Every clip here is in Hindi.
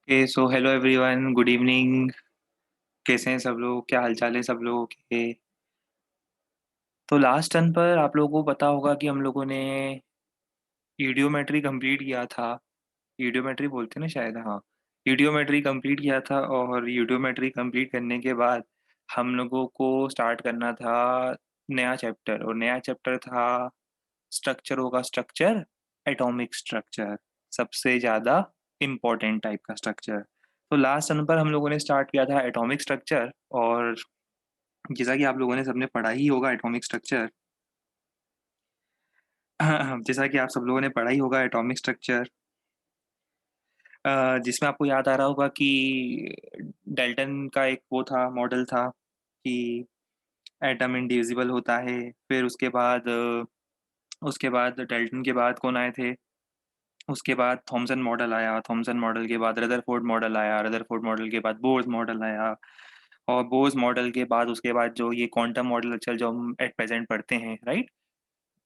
So hello everyone, good evening. कैसे हैं सब लोग? क्या हालचाल है सब लोगों के? तो लास्ट टर्न पर आप लोगों को पता होगा कि हम लोगों ने ईडियोमेट्री कंप्लीट किया था। ईडियोमेट्री बोलते हैं ना शायद, हाँ। ईडियोमेट्री कंप्लीट किया था और ईडियोमेट्री कंप्लीट करने के बाद हम लोगों को स्टार्ट करना था नया चैप्टर, और नया चैप्टर था स्ट्रक्चर होगा, स्ट्रक्चर, एटॉमिक स्ट्रक्चर, सबसे ज़्यादा इम्पोर्टेंट टाइप का स्ट्रक्चर। तो लास्ट टर्न पर हम लोगों ने स्टार्ट किया था एटॉमिक स्ट्रक्चर। और जैसा कि आप लोगों ने सबने पढ़ा ही होगा एटॉमिक स्ट्रक्चर जैसा कि आप सब लोगों ने पढ़ा ही होगा एटॉमिक स्ट्रक्चर, जिसमें आपको याद आ रहा होगा कि डेल्टन का एक वो था, मॉडल था कि एटम इंडिविजिबल होता है। फिर उसके बाद डेल्टन के बाद कौन आए थे? उसके बाद थॉमसन मॉडल आया, थॉमसन मॉडल के बाद रदरफोर्ड मॉडल आया, रदरफोर्ड मॉडल के बाद बोर्स मॉडल आया, और बोर्स मॉडल के बाद उसके बाद जो ये क्वांटम मॉडल चल जो हम एट प्रेजेंट पढ़ते हैं, राइट?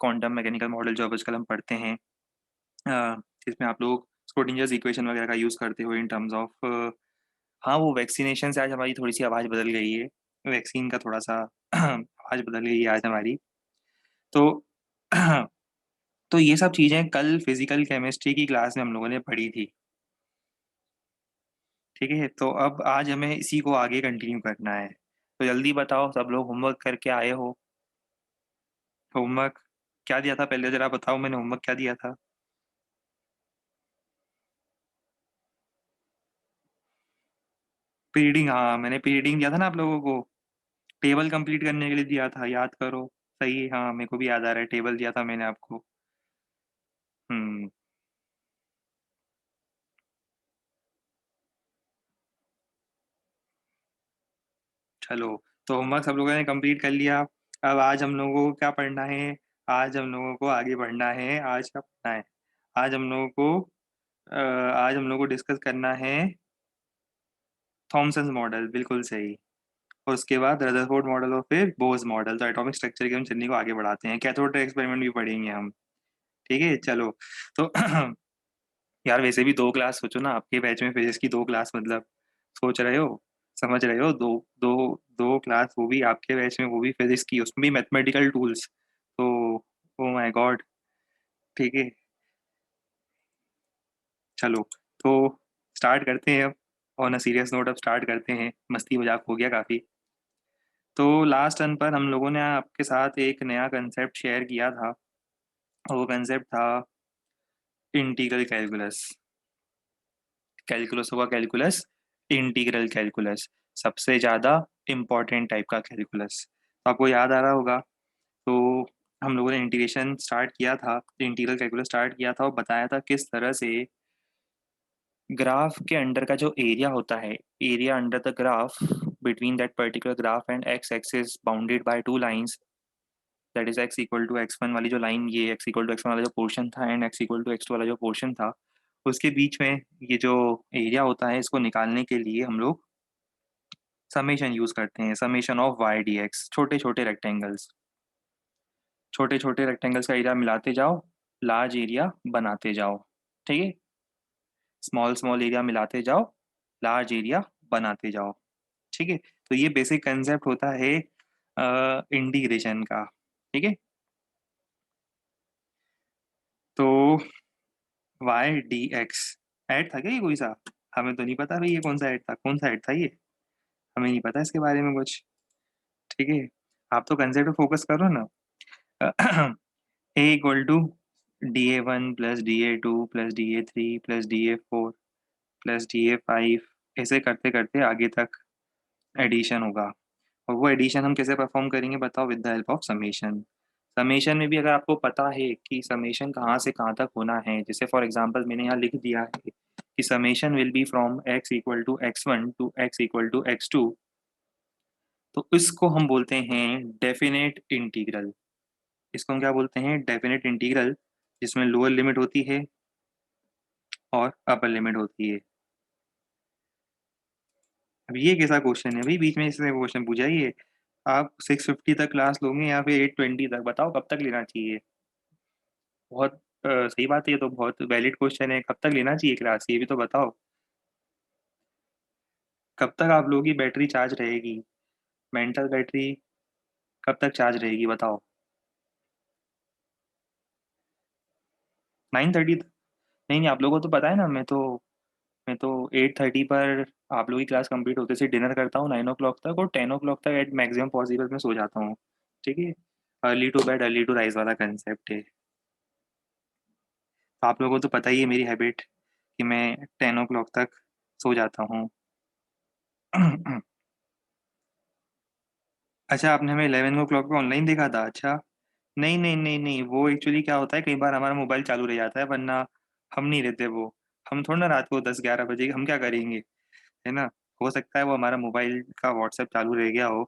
क्वांटम मैकेनिकल मॉडल जो अब आजकल हम पढ़ते हैं, जिसमें आप लोग स्क्रोडिंजर्स इक्वेशन वगैरह का यूज़ करते हो इन टर्म्स ऑफ। हाँ, वो वैक्सीनेशन से आज हमारी थोड़ी सी आवाज़ बदल गई है। वैक्सीन का थोड़ा सा आवाज़ बदल गई है आज हमारी। तो तो ये सब चीज़ें कल फिजिकल केमिस्ट्री की क्लास में हम लोगों ने पढ़ी थी। ठीक है, तो अब आज हमें इसी को आगे कंटिन्यू करना है। तो जल्दी बताओ, सब लोग होमवर्क करके आए हो? होमवर्क क्या दिया था पहले जरा बताओ, मैंने होमवर्क क्या दिया था? रीडिंग, हाँ मैंने रीडिंग दिया था ना आप लोगों को। टेबल कंप्लीट करने के लिए दिया था, याद करो। सही है, हाँ मेरे को भी याद आ रहा है, टेबल दिया था मैंने आपको। हम्म। चलो, तो होमवर्क सब लोगों ने कंप्लीट कर लिया। अब आज हम लोगों को क्या पढ़ना है? आज हम लोगों को आगे बढ़ना है। आज क्या पढ़ना है? आज हम लोगों को आज हम लोगों को डिस्कस करना है थॉमसन्स मॉडल, बिल्कुल सही। और उसके बाद रदरफोर्ड मॉडल और फिर बोस मॉडल। तो एटॉमिक स्ट्रक्चर की हम जर्नी को आगे बढ़ाते हैं, कैथोड रे एक्सपेरिमेंट भी पढ़ेंगे हम। ठीक है, चलो। तो यार वैसे भी दो क्लास सोचो ना, आपके बैच में फिजिक्स की दो क्लास, मतलब सोच रहे हो, समझ रहे हो? दो दो दो क्लास, वो भी आपके बैच में, वो भी फिजिक्स की, उसमें भी मैथमेटिकल टूल्स। तो ओ माय गॉड। ठीक है, चलो। तो स्टार्ट करते हैं अब। ऑन अ सीरियस नोट अब स्टार्ट करते हैं, मस्ती मजाक हो गया काफ़ी। तो लास्ट टर्न पर हम लोगों ने आपके साथ एक नया कंसेप्ट शेयर किया था, और वो कंसेप्ट था इंटीग्रल कैलकुलस। कैलकुलस होगा, कैलकुलस, इंटीग्रल कैलकुलस, सबसे ज़्यादा इम्पोर्टेंट टाइप का कैलकुलस। तो आपको याद आ रहा होगा, तो हम लोगों ने इंटीग्रेशन स्टार्ट किया था, इंटीग्रल कैलकुलस स्टार्ट किया था और बताया था किस तरह से ग्राफ के अंडर का जो एरिया होता है, area under the graph between that particular graph and x axis bounded by two lines, that is x equal to x one वाली जो लाइन, ये x equal to x one वाला जो पोर्शन था and x equal to x two वाला जो पोर्शन था, उसके बीच में ये जो एरिया होता है, इसको निकालने के लिए हम लोग समेशन यूज करते हैं, summation of y d x. छोटे छोटे रेक्टेंगल्स, छोटे छोटे रेक्टेंगल्स का एरिया मिलाते जाओ, लार्ज एरिया बनाते जाओ। ठीक है, स्मॉल स्मॉल एरिया मिलाते जाओ, लार्ज एरिया बनाते जाओ। ठीक है, तो ये बेसिक कंसेप्ट होता है इंटीग्रेशन का। ठीक है, तो वाई डी एक्स ऐड था क्या ये कोई सा? हमें तो नहीं पता भाई, ये कौन सा ऐड था, कौन सा ऐड था ये? हमें नहीं पता इसके बारे में कुछ। ठीक है, आप तो कंसेप्ट पे फोकस करो ना। A equal to DA1 plus DA2 plus DA3 plus DA4 plus DA5, ऐसे करते करते आगे तक एडिशन होगा। और वो एडिशन हम कैसे परफॉर्म करेंगे बताओ? With the help of summation. Summation में भी अगर आपको पता है कि समेशन कहाँ से कहाँ तक होना है, जैसे फॉर एग्जांपल मैंने यहाँ लिख दिया है कि summation will be from x equal to x1 to x equal to x2, तो इसको हम बोलते हैं डेफिनेट इंटीग्रल। इसको हम क्या बोलते हैं? डेफिनेट इंटीग्रल, जिसमें लोअर लिमिट होती है और अपर लिमिट होती है। अब ये कैसा क्वेश्चन है भाई, बीच में इसने क्वेश्चन पूछा है ये? आप 650 तक क्लास लोगे या फिर 820 तक? बताओ कब तक लेना चाहिए? बहुत सही बात है, ये तो बहुत वैलिड क्वेश्चन है, कब तक लेना चाहिए क्लास, ये भी तो बताओ। कब तक आप लोगों की बैटरी चार्ज रहेगी? मेंटल बैटरी कब तक चार्ज रहेगी बताओ? 9:30? नहीं नहीं, आप लोगों को तो पता है ना, मैं तो 8:30 पर आप लोगों की क्लास कंप्लीट होते से डिनर करता हूँ 9 o'clock तक, और 10 o'clock तक एट मैक्सिमम पॉसिबल मैं सो जाता हूँ। ठीक है। Early to bed early to rise वाला कंसेप्ट है। तो आप लोगों को तो पता ही है मेरी हैबिट कि मैं 10 o'clock तक सो जाता हूँ। अच्छा, आपने हमें 11 o'clock पे ऑनलाइन देखा था? अच्छा। नहीं नहीं नहीं नहीं, वो एक्चुअली क्या होता है, कई बार हमारा मोबाइल चालू रह जाता है, वरना हम नहीं रहते वो। हम थोड़ा ना रात को 10-11 बजे हम क्या करेंगे, है ना? हो सकता है वो हमारा मोबाइल का व्हाट्सएप चालू रह गया हो,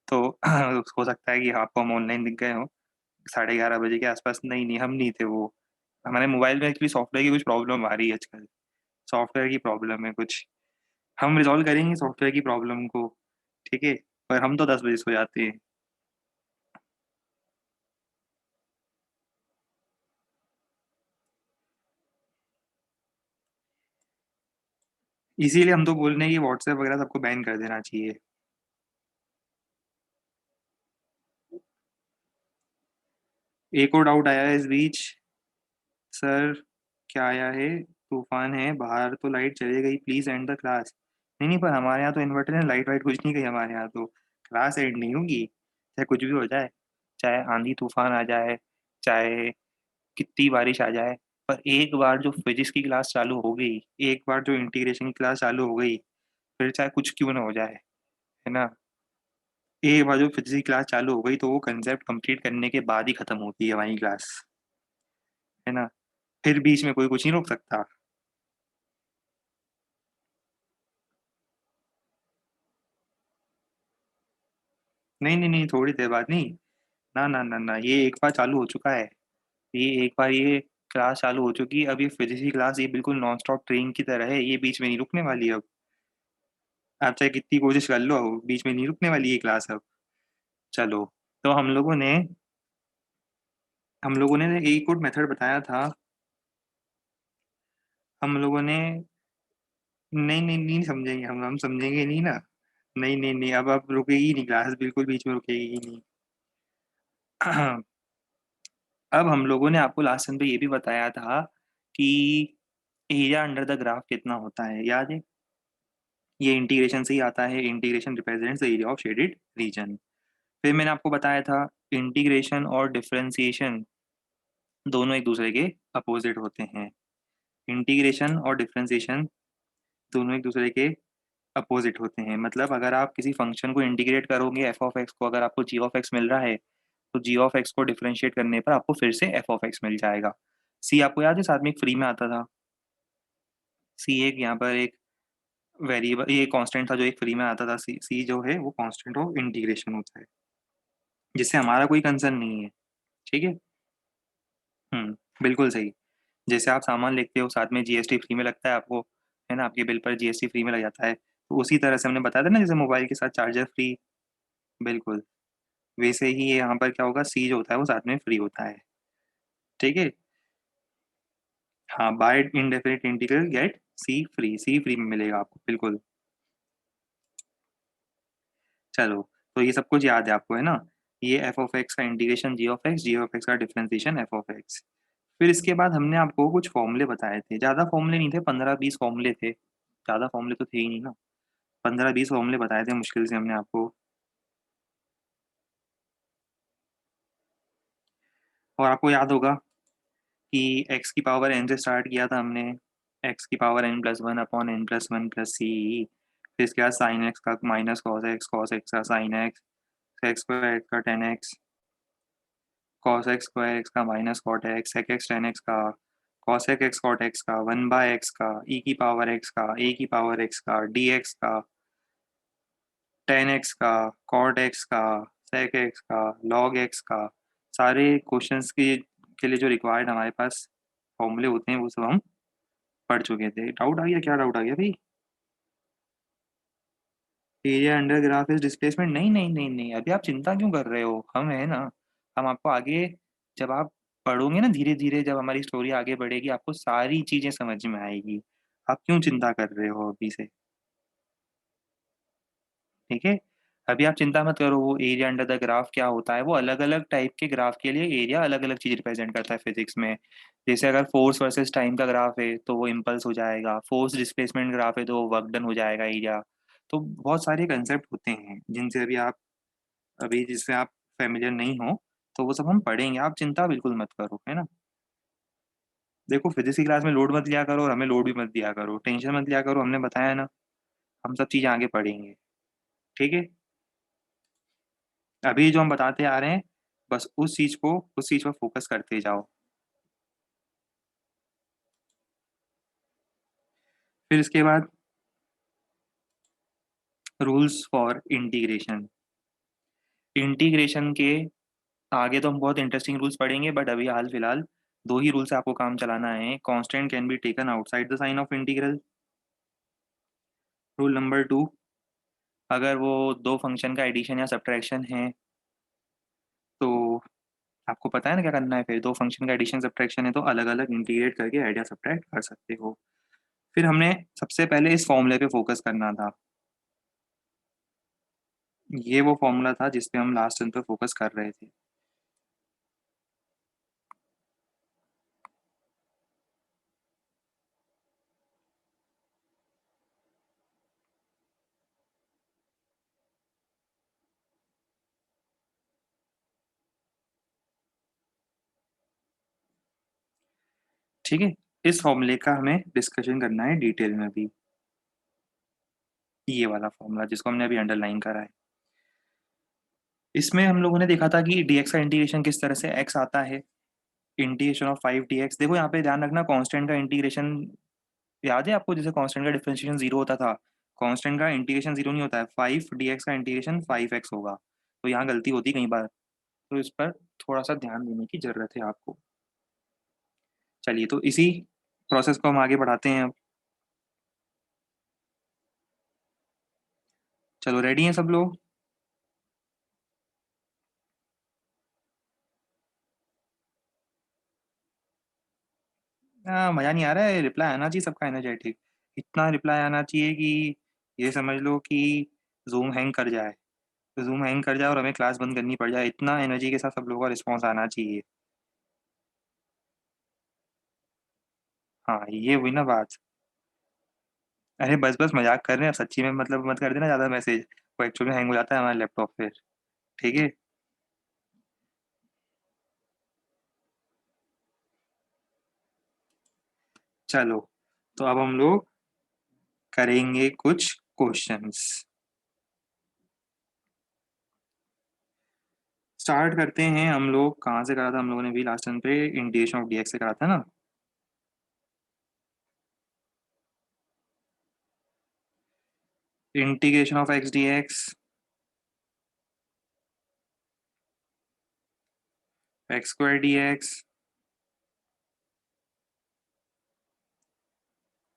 तो हो सकता है कि आपको हम ऑनलाइन दिख गए हो 11:30 बजे के आसपास। नहीं नहीं, हम नहीं थे वो। हमारे मोबाइल में एक्चुअली सॉफ्टवेयर की कुछ प्रॉब्लम आ रही है आजकल। सॉफ्टवेयर की प्रॉब्लम है कुछ। हम रिजॉल्व करेंगे सॉफ्टवेयर की प्रॉब्लम को। ठीक है। पर हम तो 10 बजे सो जाते हैं। इसीलिए हम तो बोल रहे हैं कि व्हाट्सएप वगैरह सबको बैन कर देना चाहिए। एक और डाउट आया है इस बीच। सर, क्या आया है? तूफान है बाहर तो लाइट चली गई, प्लीज एंड द क्लास। नहीं नहीं, पर हमारे यहाँ तो इन्वर्टर है, लाइट वाइट कुछ नहीं गई हमारे यहाँ तो। क्लास एंड नहीं होगी, चाहे कुछ भी हो जाए। चाहे आंधी तूफान आ जाए, चाहे कितनी बारिश आ जाए, पर एक बार जो फिजिक्स की क्लास चालू हो गई, एक बार जो इंटीग्रेशन की क्लास चालू हो गई, फिर चाहे कुछ क्यों ना हो जाए, है ना? एक बार जो फिजिक्स की क्लास चालू हो गई तो वो कंसेप्ट कंप्लीट करने के बाद ही खत्म होती है वही क्लास, है ना? फिर बीच में कोई कुछ नहीं रोक सकता। नहीं नहीं नहीं, थोड़ी देर बाद नहीं। ना ना ना ना, ये एक बार चालू हो चुका है। ये एक बार ये क्लास चालू हो चुकी है, अब ये फिजिक्स की क्लास ये बिल्कुल नॉन स्टॉप ट्रेन की तरह है, ये बीच में नहीं रुकने वाली अब। आप चाहे कितनी कोशिश कर लो, बीच में नहीं रुकने वाली ये क्लास अब। चलो। तो हम लोगों ने एक और मेथड बताया था। हम लोगों ने नहीं नहीं नहीं समझेंगे, हम समझेंगे नहीं ना। नहीं नहीं नहीं, अब रुकेगी नहीं क्लास, बिल्कुल बीच में रुकेगी ही नहीं। अब हम लोगों ने आपको लास्ट टाइम पे ये भी बताया था कि एरिया अंडर द ग्राफ कितना होता है, याद है? ये इंटीग्रेशन से ही आता है, integration represents the area of shaded region. फिर मैंने आपको बताया था इंटीग्रेशन और डिफरेंशिएशन दोनों एक दूसरे के अपोजिट होते हैं। इंटीग्रेशन और डिफरेंशिएशन दोनों एक दूसरे के अपोजिट होते हैं, मतलब अगर आप किसी फंक्शन को इंटीग्रेट करोगे, एफ ऑफ एक्स को, अगर आपको जी ऑफ एक्स मिल रहा है, तो जी ऑफ एक्स को डिफरेंशिएट करने पर आपको फिर से एफ ऑफ एक्स मिल जाएगा। सी आपको याद है साथ में एक फ्री में आता था? सी एक यहाँ पर एक वेरिएबल, ये कांस्टेंट था जो एक फ्री में आता था। सी सी जो है वो कांस्टेंट ऑफ इंटीग्रेशन होता है, जिससे हमारा कोई कंसर्न नहीं है। ठीक है। बिल्कुल सही। जैसे आप सामान लेते हो, साथ में जीएसटी फ्री में लगता है आपको, है ना? आपके बिल पर जीएसटी फ्री में लग जाता है, तो उसी तरह से हमने बताया था ना, जैसे मोबाइल के साथ चार्जर फ्री। बिल्कुल। वैसे ही ये यहाँ पर क्या होगा, सी जो होता है वो साथ में फ्री होता है। ठीक है। हाँ, बाय इंडेफिनिट इंटीग्रल गेट सी फ्री, सी फ्री में मिलेगा आपको, बिल्कुल। चलो। तो ये सब कुछ याद है आपको, है ना? ये एफ ऑफ एक्स का integration g of x, g of x का डिफरेंशिएशन एफ ऑफ एक्स। फिर इसके बाद हमने आपको कुछ फॉर्मूले बताए थे, ज़्यादा फॉर्मूले नहीं थे, 15-20 फॉर्मूले थे। ज़्यादा फॉर्मूले तो थे ही नहीं ना। 15-20 फॉर्मूले बताए थे मुश्किल से हमने आपको। और आपको याद होगा कि एक्स की पावर एन से स्टार्ट किया था हमने। एक्स की power n plus one upon n plus one plus C. फिर इसके बाद साइन एक्स का माइनस कॉस एक्स का sine x, x square x का tan x, cos x square x का minus cot x, sec x tan x का, कॉस एक्स कॉट एक्स का, वन बाय एक्स का, ई की पावर एक्स का, ए की पावर एक्स का, डी एक्स का, टेन एक्स का, कॉट एक्स का, सेक एक्स का, लॉग एक्स का। सारे क्वेश्चंस के लिए जो रिक्वायर्ड हमारे पास फॉर्मूले होते हैं वो सब हम पढ़ चुके थे। डाउट आ गया? क्या डाउट आ गया भाई? Area under graph is displacement? नहीं नहीं नहीं नहीं, अभी आप चिंता क्यों कर रहे हो, हम है ना। हम आपको आगे, जब आप पढ़ोगे ना धीरे धीरे, जब हमारी स्टोरी आगे बढ़ेगी, आपको सारी चीजें समझ में आएगी। आप क्यों चिंता कर रहे हो अभी से? ठीक है। अभी आप चिंता मत करो वो एरिया अंडर द ग्राफ क्या होता है, वो अलग अलग टाइप के ग्राफ के लिए एरिया अलग अलग चीज रिप्रेजेंट करता है फिजिक्स में। जैसे अगर फोर्स वर्सेस टाइम का ग्राफ है तो वो इम्पल्स हो जाएगा, फोर्स डिस्प्लेसमेंट ग्राफ है तो वो वर्क डन हो जाएगा एरिया। तो बहुत सारे कंसेप्ट होते हैं जिनसे अभी जिससे आप फेमिलियर नहीं हो, तो वो सब हम पढ़ेंगे, आप चिंता बिल्कुल मत करो, है ना। देखो फिजिक्स की क्लास में लोड मत लिया करो और हमें लोड भी मत दिया करो, टेंशन मत लिया करो, हमने बताया ना, हम सब चीज़ें आगे पढ़ेंगे। ठीक है। अभी जो हम बताते आ रहे हैं, बस उस चीज पर फोकस करते जाओ। फिर इसके बाद रूल्स फॉर इंटीग्रेशन। इंटीग्रेशन के आगे तो हम बहुत इंटरेस्टिंग रूल्स पढ़ेंगे, बट अभी हाल फिलहाल दो ही रूल से आपको काम चलाना है। Constant can be taken outside the sign of integral. Rule number 2, अगर वो दो फंक्शन का एडिशन या सब्ट्रैक्शन है तो आपको पता है ना क्या करना है। फिर दो फंक्शन का एडिशन सब्ट्रैक्शन है तो अलग अलग इंटीग्रेट करके आइडिया सब्ट्रैक्ट कर सकते हो। फिर हमने सबसे पहले इस फॉर्मूले पे फोकस करना था। ये वो फॉर्मूला था जिस पे हम लास्ट टर्म पे फोकस कर रहे थे। ठीक है। इस फॉर्मूले का हमें डिस्कशन करना है डिटेल में भी। ये वाला फॉर्मूला जिसको हमने अभी अंडरलाइन करा है, इसमें हम लोगों ने देखा था कि dx का इंटीग्रेशन किस तरह से x आता है। इंटीग्रेशन ऑफ 5 dx, देखो यहाँ पे ध्यान रखना, कांस्टेंट का इंटीग्रेशन याद है आपको, जैसे कांस्टेंट का डिफरेंशिएशन 0 होता था, कांस्टेंट का इंटीग्रेशन 0 नहीं होता है, 5 dx का इंटीग्रेशन 5x होगा। तो यहाँ गलती होती कई बार, तो इस पर थोड़ा सा ध्यान देने की जरूरत है आपको। चलिए, तो इसी प्रोसेस को हम आगे बढ़ाते हैं अब। चलो, रेडी हैं सब लोग। मजा नहीं आ रहा है, रिप्लाई आना चाहिए सबका एनर्जेटिक। इतना रिप्लाई आना चाहिए कि ये समझ लो कि जूम हैंग कर जाए, जूम हैंग कर जाए और हमें क्लास बंद करनी पड़ जाए, इतना एनर्जी के साथ सब लोगों का रिस्पॉन्स आना चाहिए। हाँ, ये हुई ना बात। अरे बस बस मजाक कर रहे हैं, सच्ची में मतलब मत कर देना ज्यादा मैसेज, वो एक्चुअली में हैंग हो जाता है हमारा लैपटॉप फिर। ठीक है। चलो, तो अब हम लोग करेंगे कुछ क्वेश्चंस। स्टार्ट करते हैं। हम लोग कहाँ से करा था, हम लोगों ने भी लास्ट टाइम पे इंटीग्रेशन ऑफ डीएक्स से करा था ना। Integration of x D x, x square D x,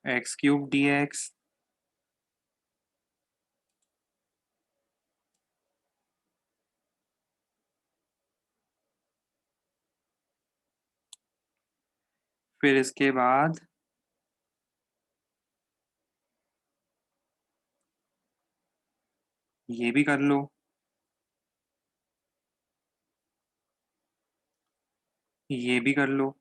x cube D x, फिर इसके बाद ये भी कर लो, ये भी कर लो।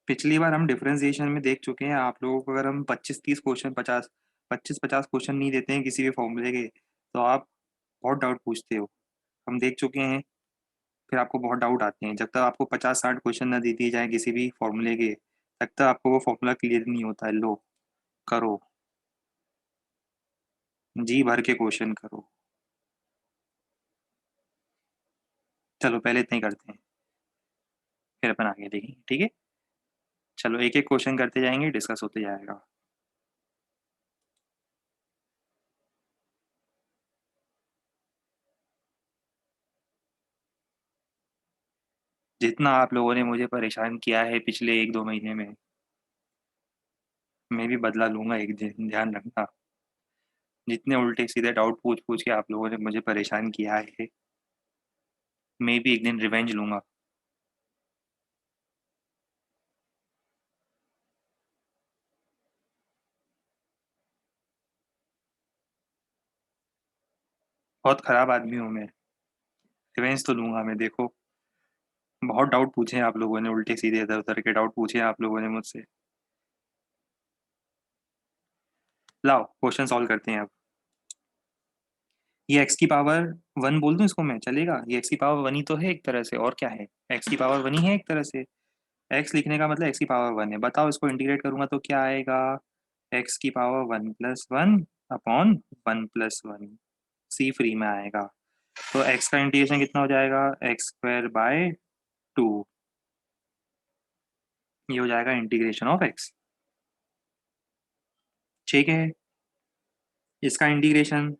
पिछली बार हम डिफरेंशिएशन में देख चुके हैं, आप लोगों को अगर हम 25-30 क्वेश्चन, 50 25 क्वेश्चन नहीं देते हैं किसी भी फॉर्मूले के, तो आप बहुत डाउट पूछते हो। हम देख चुके हैं, फिर आपको बहुत डाउट आते हैं। जब तक आपको 50-60 क्वेश्चन न दे दिए जाए किसी भी फॉर्मूले के, तब तक आपको वो फॉर्मूला क्लियर नहीं होता है। लो, करो, जी भर के क्वेश्चन करो। चलो, पहले इतना ही करते हैं, फिर अपन आगे देखेंगे, ठीक है। चलो, एक एक क्वेश्चन करते जाएंगे, डिस्कस होते जाएगा। जितना आप लोगों ने मुझे परेशान किया है पिछले 1-2 महीने में, मैं भी बदला लूंगा एक दिन, ध्यान रखना। जितने उल्टे सीधे डाउट पूछ पूछ के आप लोगों ने मुझे परेशान किया है, मैं भी एक दिन रिवेंज लूंगा। बहुत खराब आदमी हूँ मैं, रिवेंज तो लूंगा मैं, देखो। बहुत डाउट पूछे हैं आप लोगों ने, उल्टे सीधे इधर उधर के डाउट पूछे हैं आप लोगों ने मुझसे। लाओ क्वेश्चन सॉल्व करते हैं अब। ये एक्स की पावर वन बोल दूं इसको मैं, चलेगा? ये एक्स की पावर वन ही तो है एक तरह से, और क्या है? एक्स की पावर वन ही है एक तरह से। एक्स लिखने का मतलब एक्स की पावर वन है। बताओ इसको इंटीग्रेट करूंगा तो क्या आएगा? एक्स की power one plus one upon one plus one, C free में आएगा। तो एक्स का इंटीग्रेशन कितना हो जाएगा? X square by two. ये हो जाएगा इंटीग्रेशन ऑफ एक्स। ठीक है, इसका इंटीग्रेशन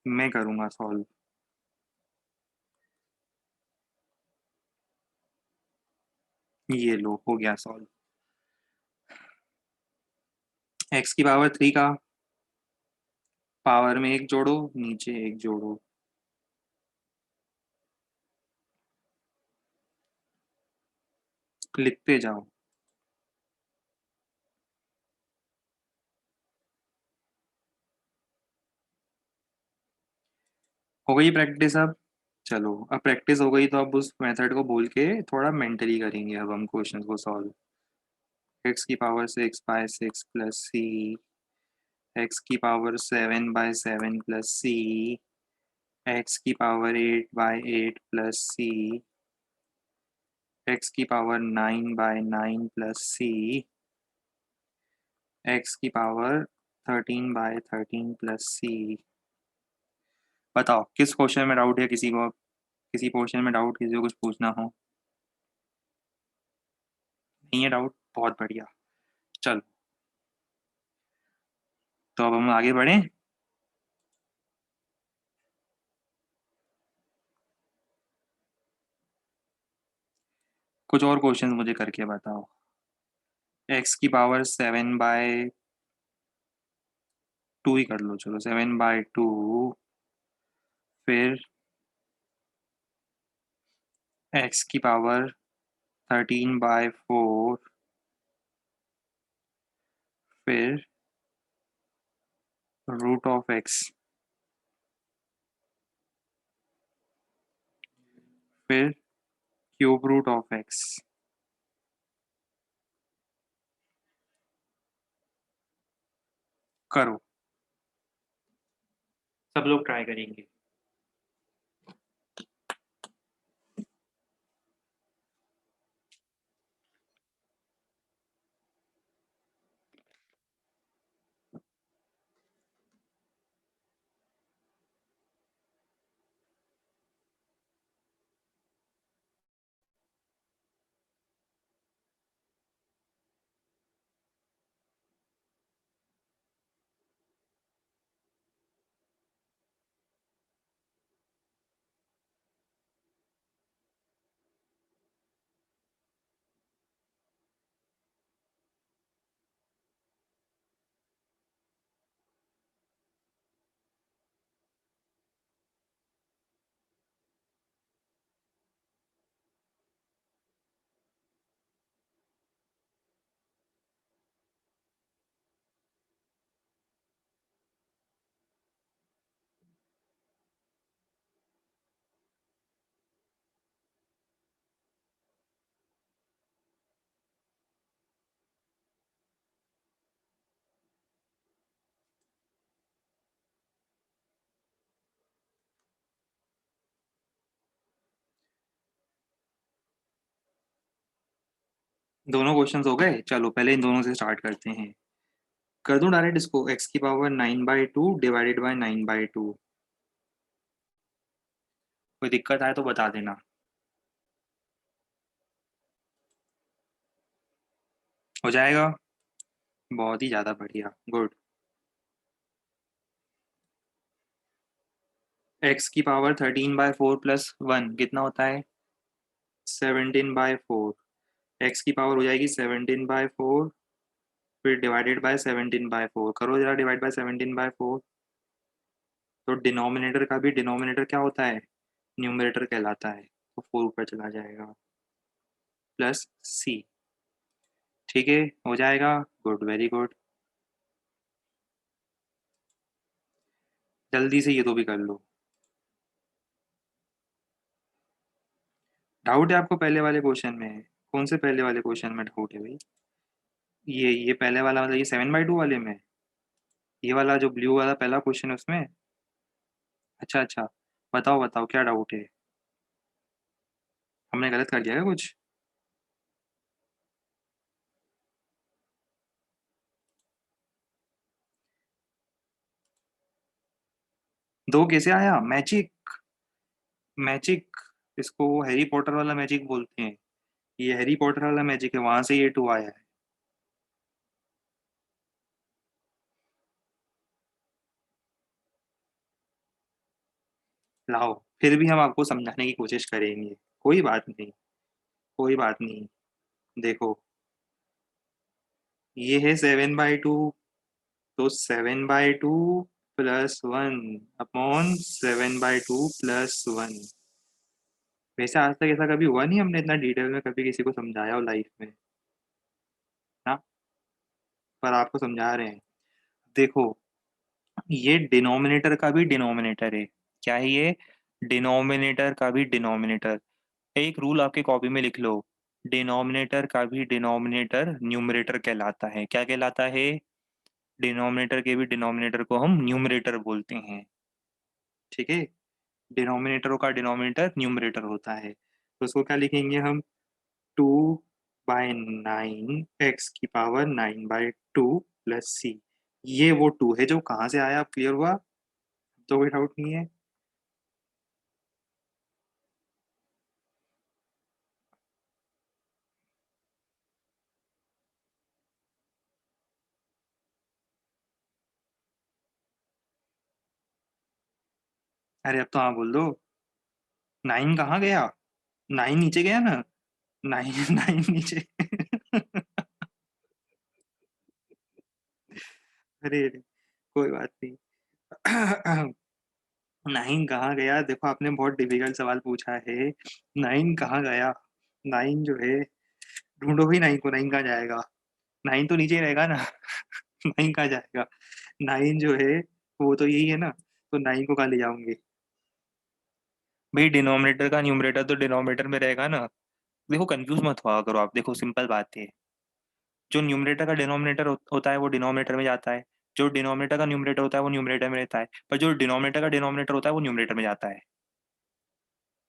मैं करूंगा सॉल्व। ये लो हो गया सॉल्व। एक्स की पावर थ्री का पावर में एक जोड़ो, नीचे एक जोड़ो, लिखते जाओ। हो गई प्रैक्टिस अब? चलो अब प्रैक्टिस हो गई तो अब उस मेथड को बोल के थोड़ा मेंटली करेंगे अब हम क्वेश्चन को सॉल्व। एक्स की power six by six plus C, x की power seven by seven plus C, x की power eight by eight plus C, x की power nine by nine plus C, x की power thirteen by thirteen plus C. बताओ किस क्वेश्चन में डाउट है किसी को? किसी क्वेश्चन में डाउट, किसी को कुछ पूछना हो? नहीं है डाउट? बहुत बढ़िया। चलो तो अब हम आगे बढ़ें। कुछ और क्वेश्चन मुझे करके बताओ। एक्स की पावर सेवन बाय टू ही कर लो, चलो सेवन बाय टू, फिर एक्स की पावर थर्टीन बाय फोर, फिर रूट ऑफ एक्स, फिर क्यूब रूट ऑफ एक्स। करो, सब लोग ट्राई करेंगे। दोनों क्वेश्चंस हो गए, चलो पहले इन दोनों से स्टार्ट करते हैं। कर दूं डायरेक्ट इसको? एक्स की power nine by two divided by nine by two. कोई दिक्कत आए तो बता देना। हो जाएगा? बहुत ही ज़्यादा बढ़िया, गुड। एक्स की power thirteen by four plus one कितना होता है? Seventeen by four. एक्स की पावर हो जाएगी सेवनटीन बाय फोर, फिर divided by seventeen by four. करो जरा divide by seventeen by four. तो डिनोमिनेटर का भी डिनोमिनेटर क्या होता है? न्यूमरेटर कहलाता है, तो फोर ऊपर चला जाएगा, प्लस सी। ठीक है, हो जाएगा, गुड, वेरी गुड। जल्दी से ये तो भी कर लो। डाउट है आपको पहले वाले क्वेश्चन में? कौन से पहले वाले क्वेश्चन में डाउट है भाई? ये पहले वाला मतलब ये 7/2 वाले में? ये वाला जो ब्लू वाला पहला क्वेश्चन है उसमें? अच्छा अच्छा, बताओ बताओ क्या डाउट है? हमने गलत कर दिया क्या कुछ? दो कैसे आया? मैजिक? मैजिक? इसको हैरी पॉटर वाला मैजिक बोलते हैं। ये हैरी पॉटर वाला मैजिक है, वहां से ये 2 आया है। लाओ, फिर भी हम आपको समझाने की कोशिश करेंगे। कोई बात नहीं, कोई बात नहीं। देखो, ये है 7/2, तो 7/2 +1 अपॉन 7/2 +1। वैसे आज तक ऐसा कभी हुआ नहीं, हमने इतना डिटेल में कभी किसी को समझाया हो लाइफ में ना। पर आपको समझा रहे हैं। देखो, ये डिनोमिनेटर का भी डिनोमिनेटर है। क्या है ये? डिनोमिनेटर का भी डिनोमिनेटर। एक रूल आपके कॉपी में लिख लो। डिनोमिनेटर का भी डिनोमिनेटर न्यूमरेटर कहलाता है। क्या कहलाता है? डिनोमिनेटर के भी डिनोमिनेटर को हम न्यूमरेटर बोलते हैं। ठीक है? डिनोमिनेटरों का डिनोमिनेटर न्यूमरेटर होता है, तो उसको क्या लिखेंगे हम? 2/9 x⁴ 9/2 प्लस सी। ये वो 2 है जो कहाँ से आया, क्लियर हुआ? तो कोई डाउट नहीं है? अरे अब तो हाँ बोल दो। 9 कहाँ गया? 9 नीचे गया ना? 9 9 नीचे। अरे कोई बात नहीं। 9 कहाँ गया? देखो, आपने बहुत डिफिकल्ट सवाल पूछा है। 9 कहाँ गया? 9 जो है, ढूंढो ही 9 को। 9 कहाँ जाएगा? 9 तो नीचे ही रहेगा ना। 9 कहाँ जाएगा? 9 जो है वो तो यही है ना, तो 9 को कहाँ ले जाओगे? भाई डिनोमिनेटर का न्यूमरेटर तो डिनोमिनेटर में रहेगा ना। देखो कंफ्यूज मत हुआ करो आप, देखो सिंपल बात है। जो न्यूमरेटर का डिनोमिनेटर होता है वो डिनोमिनेटर में जाता है। जो डिनोमिनेटर का न्यूमरेटर होता है वो न्यूमरेटर में रहता है, पर जो डिनोमिनेटर का डिनोमिनेटर होता है वो न्यूमरेटर में जाता है।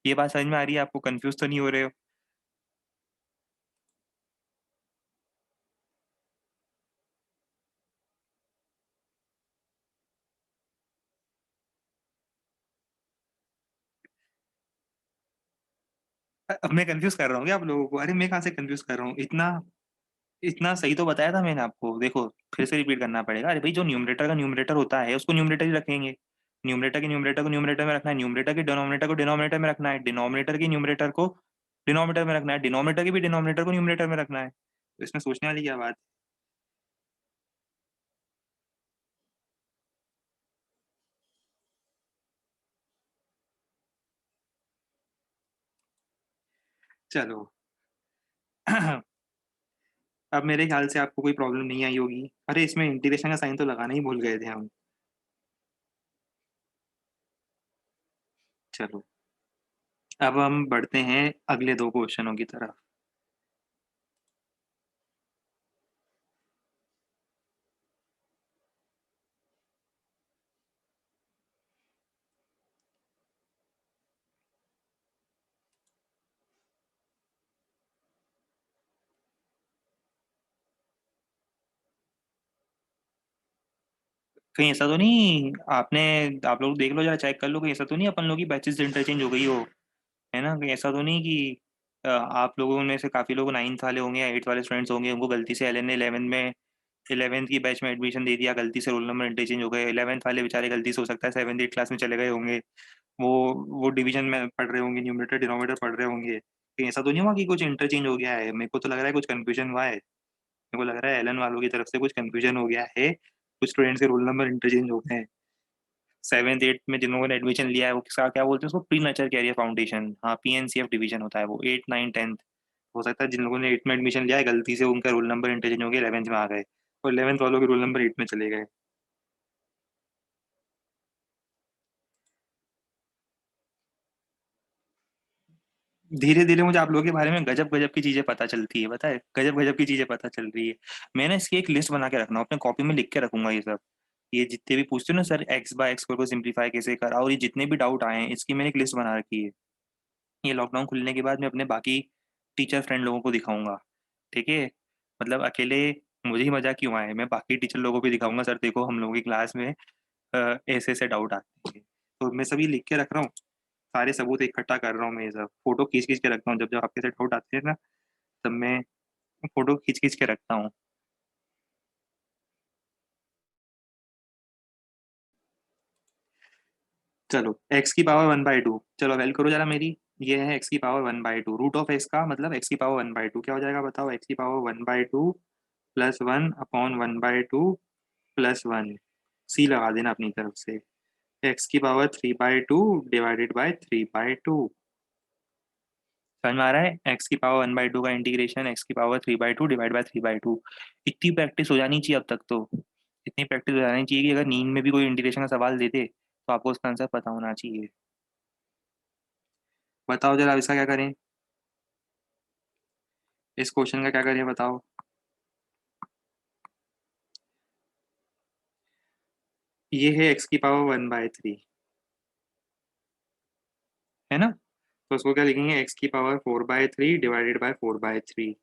ये बात समझ में आ रही है आपको? कंफ्यूज तो नहीं हो रहे हो? अब मैं कंफ्यूज कर रहा हूँ क्या आप लोगों को? अरे मैं कहाँ से कंफ्यूज कर रहा हूँ? इतना इतना सही तो बताया था मैंने आपको। देखो, फिर से रिपीट करना पड़ेगा। अरे भाई, जो न्यूमरेटर का न्यूमरेटर होता है उसको न्यूमरेटर ही रखेंगे। न्यूमरेटर के न्यूमरेटर को न्यूमरेटर में रखना है, न्यूमरेटर के डिनोमिनेटर को डिनोमिनेटर में रखना है, डिनोमिनेटर के न्यूमरेटर को डिनोमिनेटर में रखना है, डिनोमिनेटर के भी डिनोमिनेटर को न्यूमरेटर में रखना है। तो इसमें सोचने वाली क्या बात? चलो। अब मेरे ख्याल से आपको कोई प्रॉब्लम नहीं आई होगी। अरे इसमें इंटीग्रेशन का साइन तो लगाना ही भूल गए थे हम। चलो, अब हम बढ़ते हैं अगले दो क्वेश्चनों की तरफ। कहीं ऐसा तो नहीं आपने, आप लोग देख लो जरा, चेक कर लो, कहीं ऐसा तो नहीं अपन लोग की बैचेस इंटरचेंज हो गई हो? है ना? कहीं ऐसा तो नहीं कि आप लोगों में से काफी लोग 9th वाले होंगे या 8th वाले स्टूडेंट्स होंगे, उनको गलती से एलन ने 11th में 11th की बैच में एडमिशन दे दिया, गलती से रोल नंबर इंटरचेंज हो गए। 11th वाले बेचारे गलती से हो सकता है 7th 8th क्लास में चले गए होंगे। वो वो डिवीजन में पढ़ रहे होंगे, न्यूमरेटर डिनोमिनेटर पढ़ रहे होंगे। कहीं ऐसा तो नहीं हुआ कि कुछ इंटरचेंज हो गया है? मेरे को तो लग रहा है कुछ कंफ्यूजन हुआ है। मेरे को लग रहा है एलन वालों की तरफ से कुछ कंफ्यूजन हो गया है, कुछ स्टूडेंट्स के रोल नंबर इंटरचेंज हो गए हैं। 7th 8th में जिन लोगों ने एडमिशन लिया है वो किसका क्या बोलते हैं उसको, प्री नर्चर कैरियर फाउंडेशन, हाँ PNCF डिवीजन होता है वो। 8 9 10th। हो सकता है जिन लोगों ने 8th में एडमिशन लिया है गलती से उनका रोल नंबर इंटरचेंज हो गया, 11th में आ गए, और 11th वालों के रोल नंबर 8 में चले गए। धीरे धीरे मुझे आप लोगों के बारे में गजब गजब की चीजें पता चलती है, पता है, गजब गजब की चीजें पता चल रही है। मैं ना इसकी एक लिस्ट बना के रखना हूँ, अपने कॉपी में लिख के रखूंगा ये सब। ये जितने भी पूछते हो ना सर, एक्स बाय एक्स को सिंप्लीफाई कैसे करा, और ये जितने भी डाउट आए हैं इसकी मैंने एक लिस्ट बना रखी है। ये लॉकडाउन खुलने के बाद मैं अपने बाकी टीचर फ्रेंड लोगों को दिखाऊंगा। ठीक है, मतलब अकेले मुझे ही मजा क्यों आए, मैं बाकी टीचर लोगों को भी दिखाऊंगा, सर देखो हम लोगों की क्लास में ऐसे ऐसे डाउट आते हैं। तो मैं सभी लिख के रख रहा हूँ, सारे सबूत इकट्ठा कर रहा हूँ, मैं ये सब फोटो खींच खींच के रखता हूँ, जब जब आपके से डाउट आते हैं ना तब मैं फोटो खींच खींच के रखता हूँ। चलो एक्स की पावर 1/2, चलो वेल करो जरा मेरी। ये है एक्स की पावर 1/2, रूट ऑफ एक्स का मतलब एक्स की पावर 1/2 क्या हो जाएगा बताओ, एक्स की पावर 1/2 प्लस 1/1/2 प्लस 1, सी लगा देना अपनी तरफ से। एक्स की पावर 3/2 डिवाइडेड बाय 3/2। समझ में आ रहा है, एक्स की पावर 1/2 का इंटीग्रेशन एक्स की पावर 3/2 डिवाइड बाय 3/2। इतनी प्रैक्टिस हो जानी चाहिए अब तक तो, इतनी प्रैक्टिस हो जानी चाहिए कि अगर नींद में भी कोई इंटीग्रेशन का सवाल देते तो आपको उसका आंसर पता होना चाहिए। बताओ जरा इसका क्या करें, इस क्वेश्चन का क्या करें बताओ। ये है एक्स की पावर 1/3, है ना, तो उसको क्या लिखेंगे, एक्स की power 4/3 divided by 4/3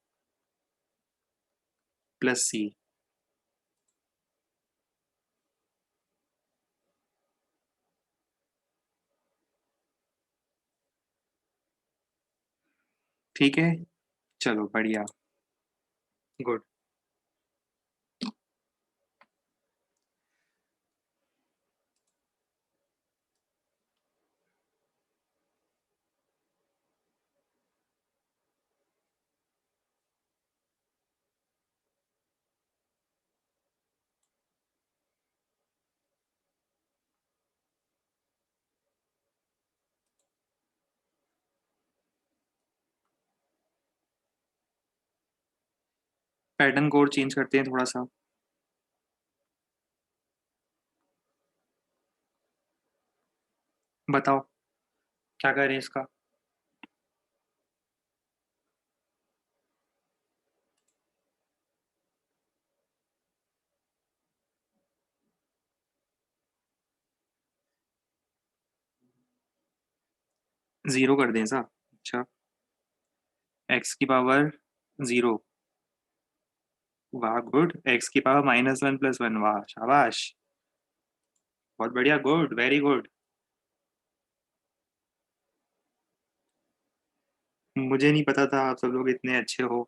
plus C. ठीक है, चलो बढ़िया, गुड। पैटर्न कोड चेंज करते हैं थोड़ा सा। बताओ क्या करें इसका। जीरो कर दें सा, अच्छा। एक्स की पावर जीरो, वाह गुड। एक्स की पावर -1 + 1, वाह शाबाश, बहुत बढ़िया, गुड वेरी गुड। मुझे नहीं पता था आप सब लोग इतने अच्छे हो,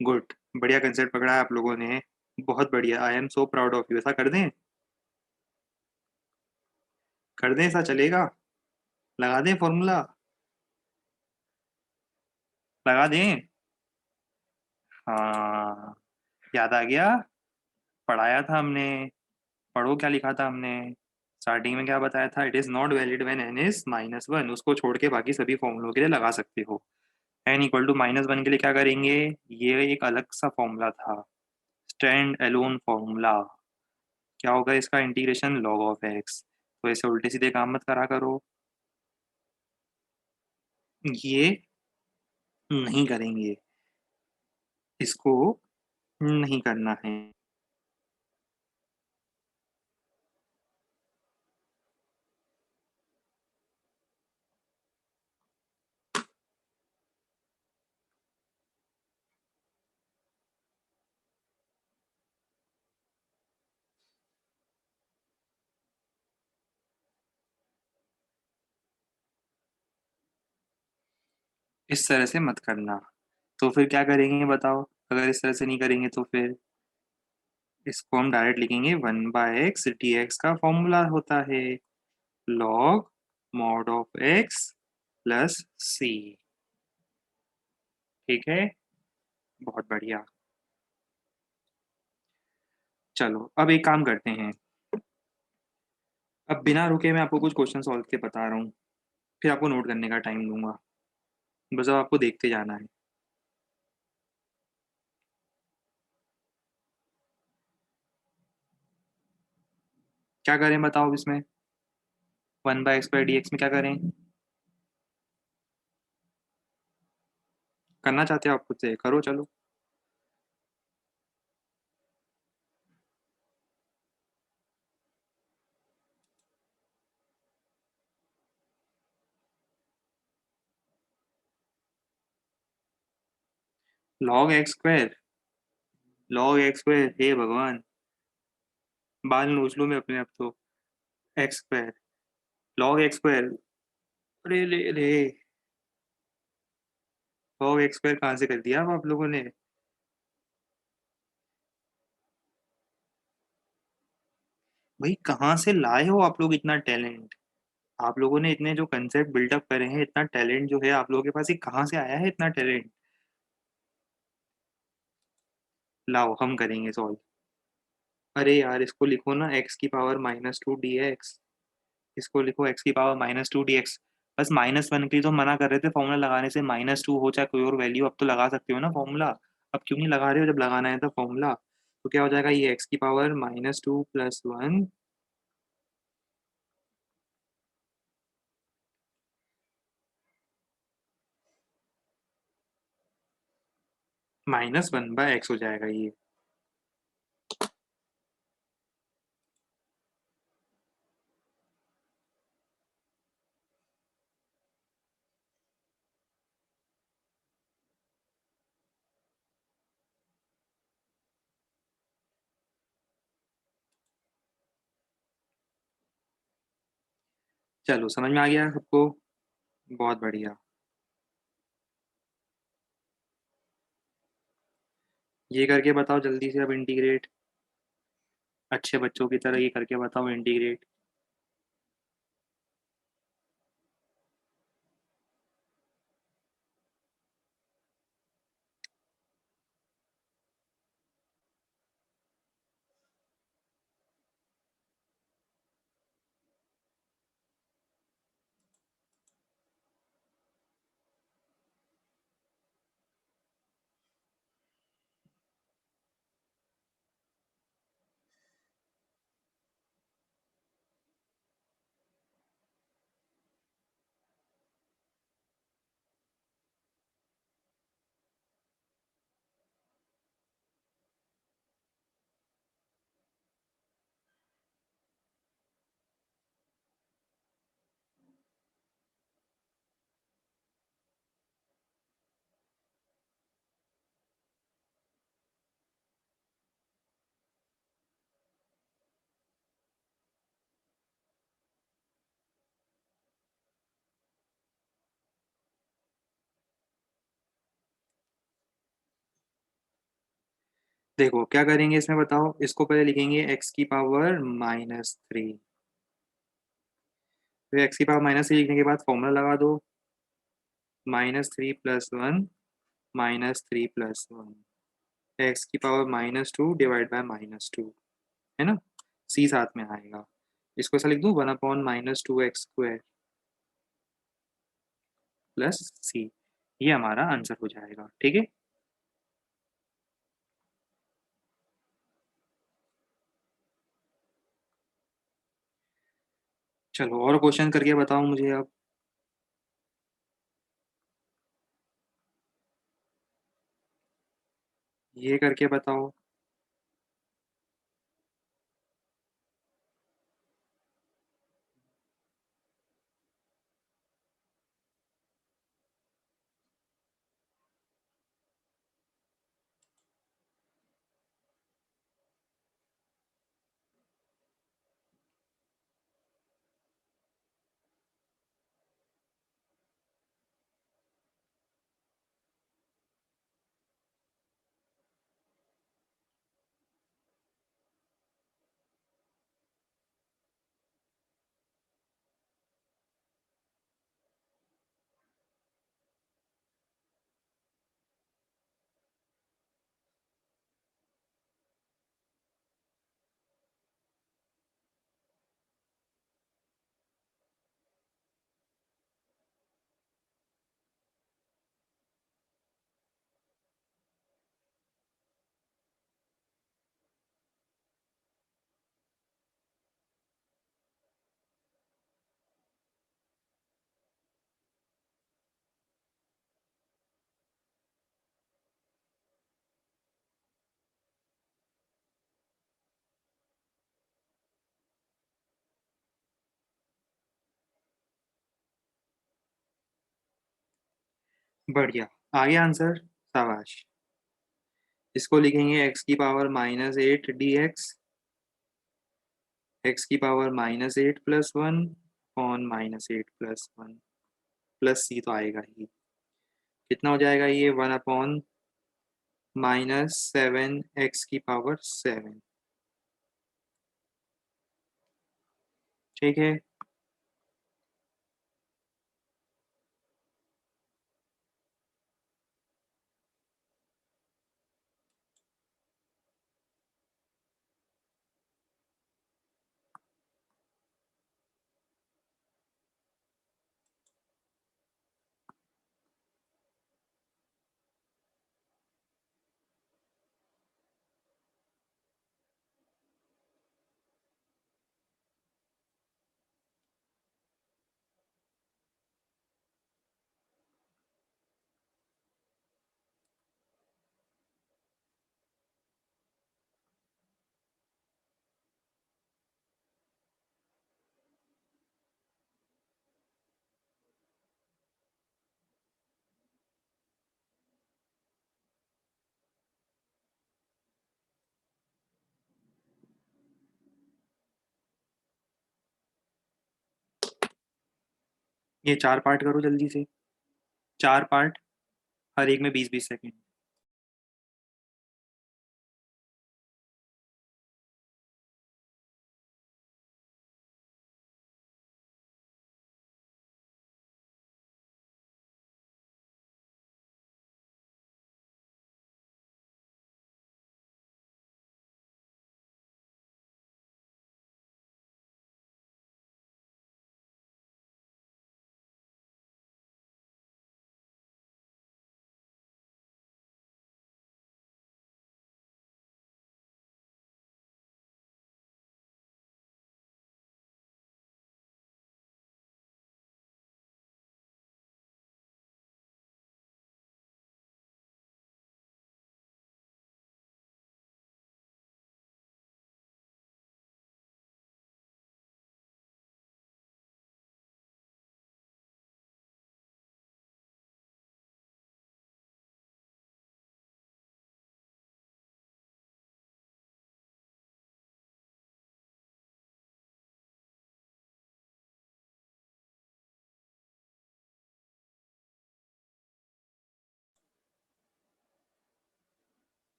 गुड, बढ़िया कंसेप्ट पकड़ा है आप लोगों ने, बहुत बढ़िया, I am so proud of you. ऐसा कर दें, कर दें, ऐसा चलेगा, लगा दें फॉर्मूला, लगा दें। हाँ, याद आ गया, पढ़ाया था हमने, पढ़ो क्या लिखा था हमने, स्टार्टिंग में क्या बताया था, it is not valid when n is -1, उसको छोड़ के बाकी सभी फॉर्मूलों के लिए लगा सकते हो। n = -1 के लिए क्या करेंगे, ये एक अलग सा फॉर्मूला था, स्टैंड अलोन फॉर्मूला। क्या होगा इसका इंटीग्रेशन, log ऑफ एक्स। तो ऐसे उल्टे सीधे काम मत करा करो, ये नहीं करेंगे, इसको नहीं करना है। इस तरह से मत करना, तो फिर क्या करेंगे बताओ, अगर इस तरह से नहीं करेंगे तो फिर इसको हम डायरेक्ट लिखेंगे, 1/x dx का फॉर्मूला होता है log mod of x plus C. ठीक है, बहुत बढ़िया। चलो अब एक काम करते हैं, अब बिना रुके मैं आपको कुछ क्वेश्चन सॉल्व के बता रहा हूँ, फिर आपको नोट करने का टाइम दूंगा, बस अब आपको देखते जाना है। क्या करें बताओ अब इसमें, 1/x² dx में क्या करें, करना चाहते हो आप खुद से करो चलो। Log x square, log x square, हे भगवान, बाल नोच लूं मैं अपने अब तो। X square, log x square, अरे ले रे, लॉग एक्स स्क्वायर कहाँ से कर दिया अब आप लोगों ने? भाई कहाँ से लाए हो आप लोग इतना टैलेंट? आप लोगों ने इतने जो कंसेप्ट बिल्डअप करे हैं, इतना टैलेंट जो है आप लोगों के पास, ये कहाँ से आया है इतना टैलेंट? लाओ हम करेंगे सॉल्व। अरे यार इसको लिखो ना एक्स की पावर -2 dx। इसको लिखो एक्स की पावर -2 dx। बस -1 के लिए तो मना कर रहे थे फॉर्मूला लगाने से, -2 हो चाहे कोई और वैल्यू, अब तो लगा सकते हो ना फॉर्मूला। अब क्यों नहीं लगा रहे हो जब लगाना है तो फॉर्मूला? तो क्या हो जाएगा, ये एक्स की पावर -2 + 1 -1/x हो जाएगा ये। चलो समझ में आ गया सबको? बहुत बढ़िया। ये करके बताओ जल्दी से अब इंटीग्रेट, अच्छे बच्चों की तरह ये करके बताओ इंटीग्रेट। देखो क्या करेंगे इसमें बताओ, इसको पहले लिखेंगे एक्स की पावर -3, फिर एक्स की पावर -3 लिखने के बाद फॉर्मूला लगा दो, -3 + 1 -3 + 1, एक्स की पावर -2 /-2, है ना? सी साथ में आएगा। इसको ऐसा लिख दूं, 1/-2x² प्लस सी। ये हमारा आंसर हो जाएगा, ठीक है। चलो और क्वेश्चन करके बताओ मुझे अब। ये करके बताओ। बढ़िया, आ गया आंसर, शाबाश। इसको लिखेंगे x की पावर -8 dx, x की पावर -8 + 1 अपॉन -8 + 1 प्लस c तो आएगा ही। कितना हो जाएगा ये? 1 अपॉन -7 x की पावर 7। ठीक है। ये 4 पार्ट करो जल्दी से, 4 पार्ट, हर एक में 20-20 सेकंड।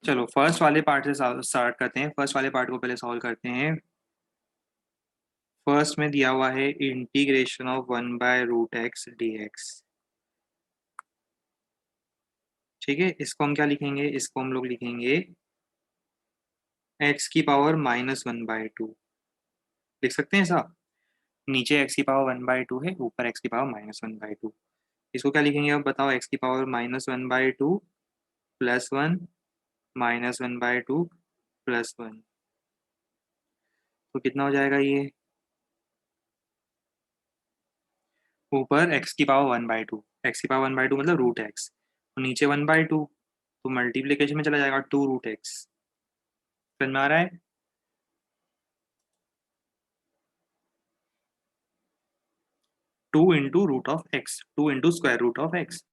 चलो फर्स्ट वाले पार्ट से स्टार्ट करते हैं, फर्स्ट वाले पार्ट को पहले सॉल्व करते हैं। फर्स्ट में दिया हुआ है इंटीग्रेशन ऑफ 1/√x dx। ठीक है, इसको हम क्या लिखेंगे? इसको हम लोग लिखेंगे x की पावर -1/2। लिख सकते हैं ऐसा? नीचे x की पावर 1/2 है, ऊपर x की पावर -1/2। इसको क्या लिखेंगे अब बताओ? x की पावर -1/2 + 1 -1/2 + 1, तो कितना हो जाएगा ये? ऊपर x की पावर 1/2, x की पावर 1/2 मतलब √x, और नीचे 1/2, तो मल्टीप्लिकेशन में चला जाएगा 2√x। समझ में आ रहा है? Two into root of x, 2 into square root of x.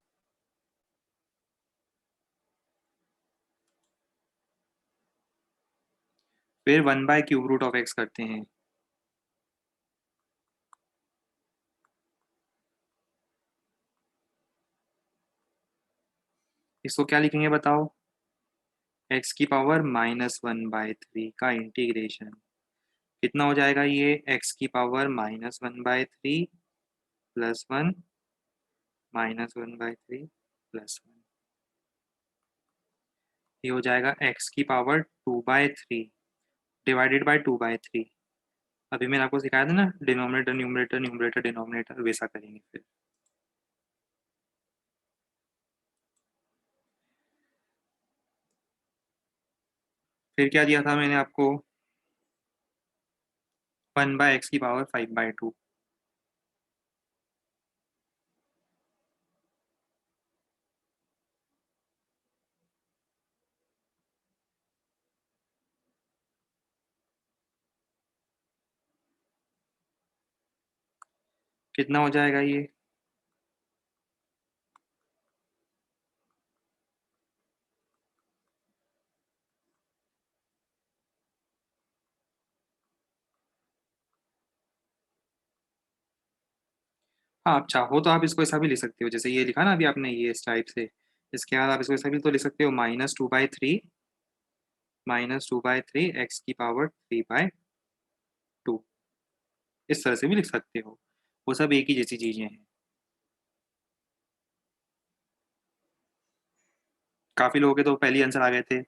फिर 1/³ करते हैं। इसको क्या लिखेंगे बताओ? x की पावर -1/3 का इंटीग्रेशन। कितना हो जाएगा ये? x की पावर -1/3 + 1 -1/3 + 1, ये हो जाएगा x की पावर 2/3 डिवाइडेड बाय 2/3। अभी मैंने आपको सिखाया था ना, डिनोमिनेटर न्यूमरेटर, न्यूमरेटर डिनोमिनेटर, वैसा करेंगे। फिर क्या दिया था मैंने आपको? 1/x की पावर 5/2। कितना हो जाएगा ये? हाँ, आप चाहो तो आप इसको ऐसा भी लिख सकते हो, जैसे ये लिखा ना अभी आपने, ये इस टाइप से। इसके बाद आप इसको ऐसा भी तो लिख सकते हो, -2/3 एक्स की पावर 3/2। इस तरह से भी लिख सकते हो। वो सब एक ही जैसी चीजें हैं। काफी लोगों के तो पहले ही आंसर आ गए थे।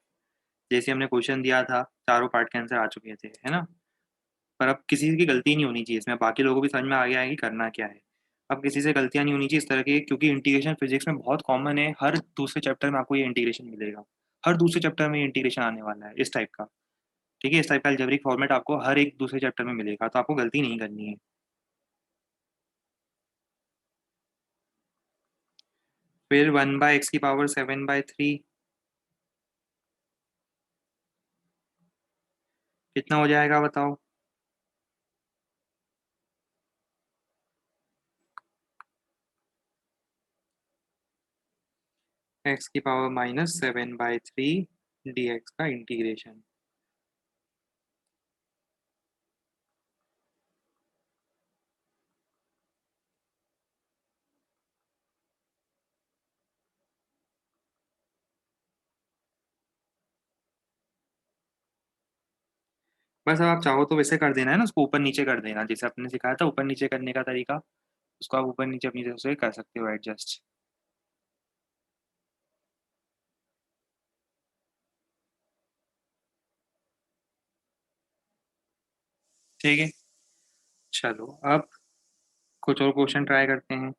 जैसे हमने क्वेश्चन दिया था, चारों पार्ट के आंसर आ चुके थे, है ना। पर अब किसी की गलती नहीं होनी चाहिए इसमें, बाकी लोगों को भी समझ में आ गया है कि करना क्या है। अब किसी से गलतियां नहीं होनी चाहिए इस तरह की, क्योंकि इंटीग्रेशन फिजिक्स में बहुत कॉमन है, हर दूसरे चैप्टर में आपको ये इंटीग्रेशन मिलेगा। हर दूसरे चैप्टर में ये इंटीग्रेशन आने वाला है इस टाइप का। ठीक है, इस टाइप का अलजेब्रिक फॉर्मेट आपको हर एक दूसरे चैप्टर में मिलेगा, तो आपको गलती नहीं करनी है। फिर 1/x⁷ कितना हो जाएगा बताओ? x⁻⁻⁷ dx का इंटीग्रेशन। बस अब आप चाहो तो वैसे कर देना है ना, उसको ऊपर नीचे कर देना, जैसे आपने सिखाया था ऊपर नीचे करने का तरीका। उसको आप ऊपर नीचे अपनी तरफ से कर सकते हो एडजस्ट। ठीक है, चलो अब कुछ और क्वेश्चन ट्राई करते हैं।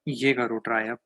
ये करो ट्राई अब।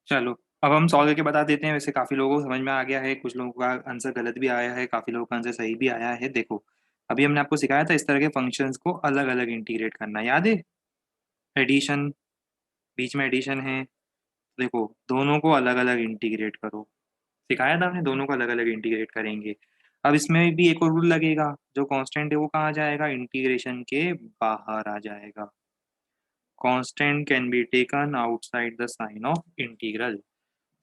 चलो अब हम सॉल्व करके बता देते हैं। वैसे काफी लोगों को समझ में आ गया है, कुछ लोगों का आंसर गलत भी आया है, काफी लोगों का आंसर सही भी आया है। देखो, अभी हमने आपको सिखाया था इस तरह के फंक्शंस को अलग अलग इंटीग्रेट करना, याद है? एडिशन, बीच में एडिशन है। देखो, दोनों को अलग अलग इंटीग्रेट करो। सिखाया था हमने, दोनों को अलग अलग इंटीग्रेट करेंगे। अब इसमें भी एक और रूल लगेगा, जो कांस्टेंट है वो कहाँ जाएगा? इंटीग्रेशन के बाहर आ जाएगा। Constant can be taken outside the sign of integral.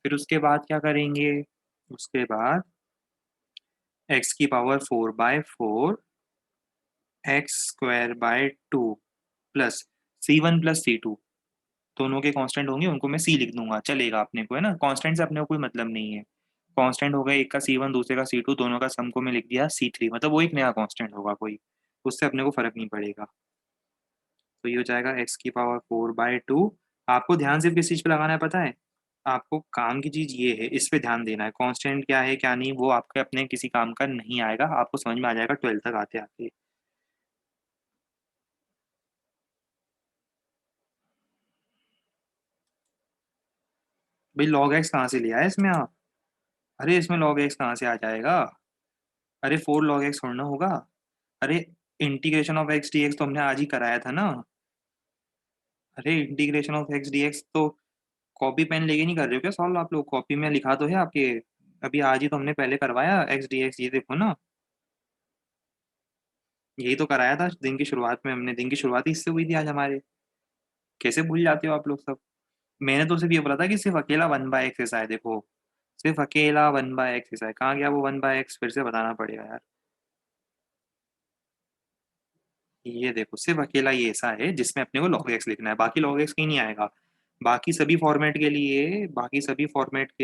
फिर उसके बाद क्या करेंगे? उसके बाद x⁴/4 x² by 2 plus C1 plus C2। दोनों के कांस्टेंट होंगे उनको मैं सी लिख दूंगा, चलेगा अपने को, है ना। कांस्टेंट से अपने को कोई मतलब नहीं है। कांस्टेंट हो गया, एक का C1 दूसरे का C2, दोनों का सम को मैं लिख दिया C3, मतलब वो एक नया कांस्टेंट होगा कोई, उससे अपने को फर्क नहीं पड़ेगा। तो ये हो जाएगा x⁴/2। आपको ध्यान सिर्फ किस चीज पे लगाना है पता है? आपको काम की चीज ये है, इस पे ध्यान देना है। कांस्टेंट क्या है क्या नहीं वो आपके अपने किसी काम का नहीं आएगा, आपको समझ में आ जाएगा 12th तक आते आते। भाई log x कहाँ से लिया है इसमें आप? अरे इसमें log x कहाँ से आ जाएगा? अरे 4 log x छोड़ना होगा। अरे इंटीग्रेशन ऑफ x dx तो हमने आज ही कराया था ना। अरे इंटीग्रेशन ऑफ x dx तो कॉपी पेन लेके नहीं कर रहे हो क्या सॉल्व आप लोग? कॉपी में लिखा तो है आपके। अभी आज ही तो हमने पहले करवाया x dx, ये देखो ना। यही तो कराया था दिन की शुरुआत में हमने, दिन की शुरुआत ही इससे हुई थी आज हमारे। कैसे भूल जाते हो आप लोग सब? मैंने तो सिर्फ ये बोला था कि सिर्फ अकेला 1/x ऐसा है, देखो। सिर्फ अकेला 1/x ऐसा है, कहाँ गया वो 1/x? फिर से बताना पड़ेगा यार। ये देखो सिर्फ अकेला ये ऐसा है जिसमें अपने को log x लिखना है, बाकी log x कहीं नहीं आएगा। बाकी सभी फॉर्मेट के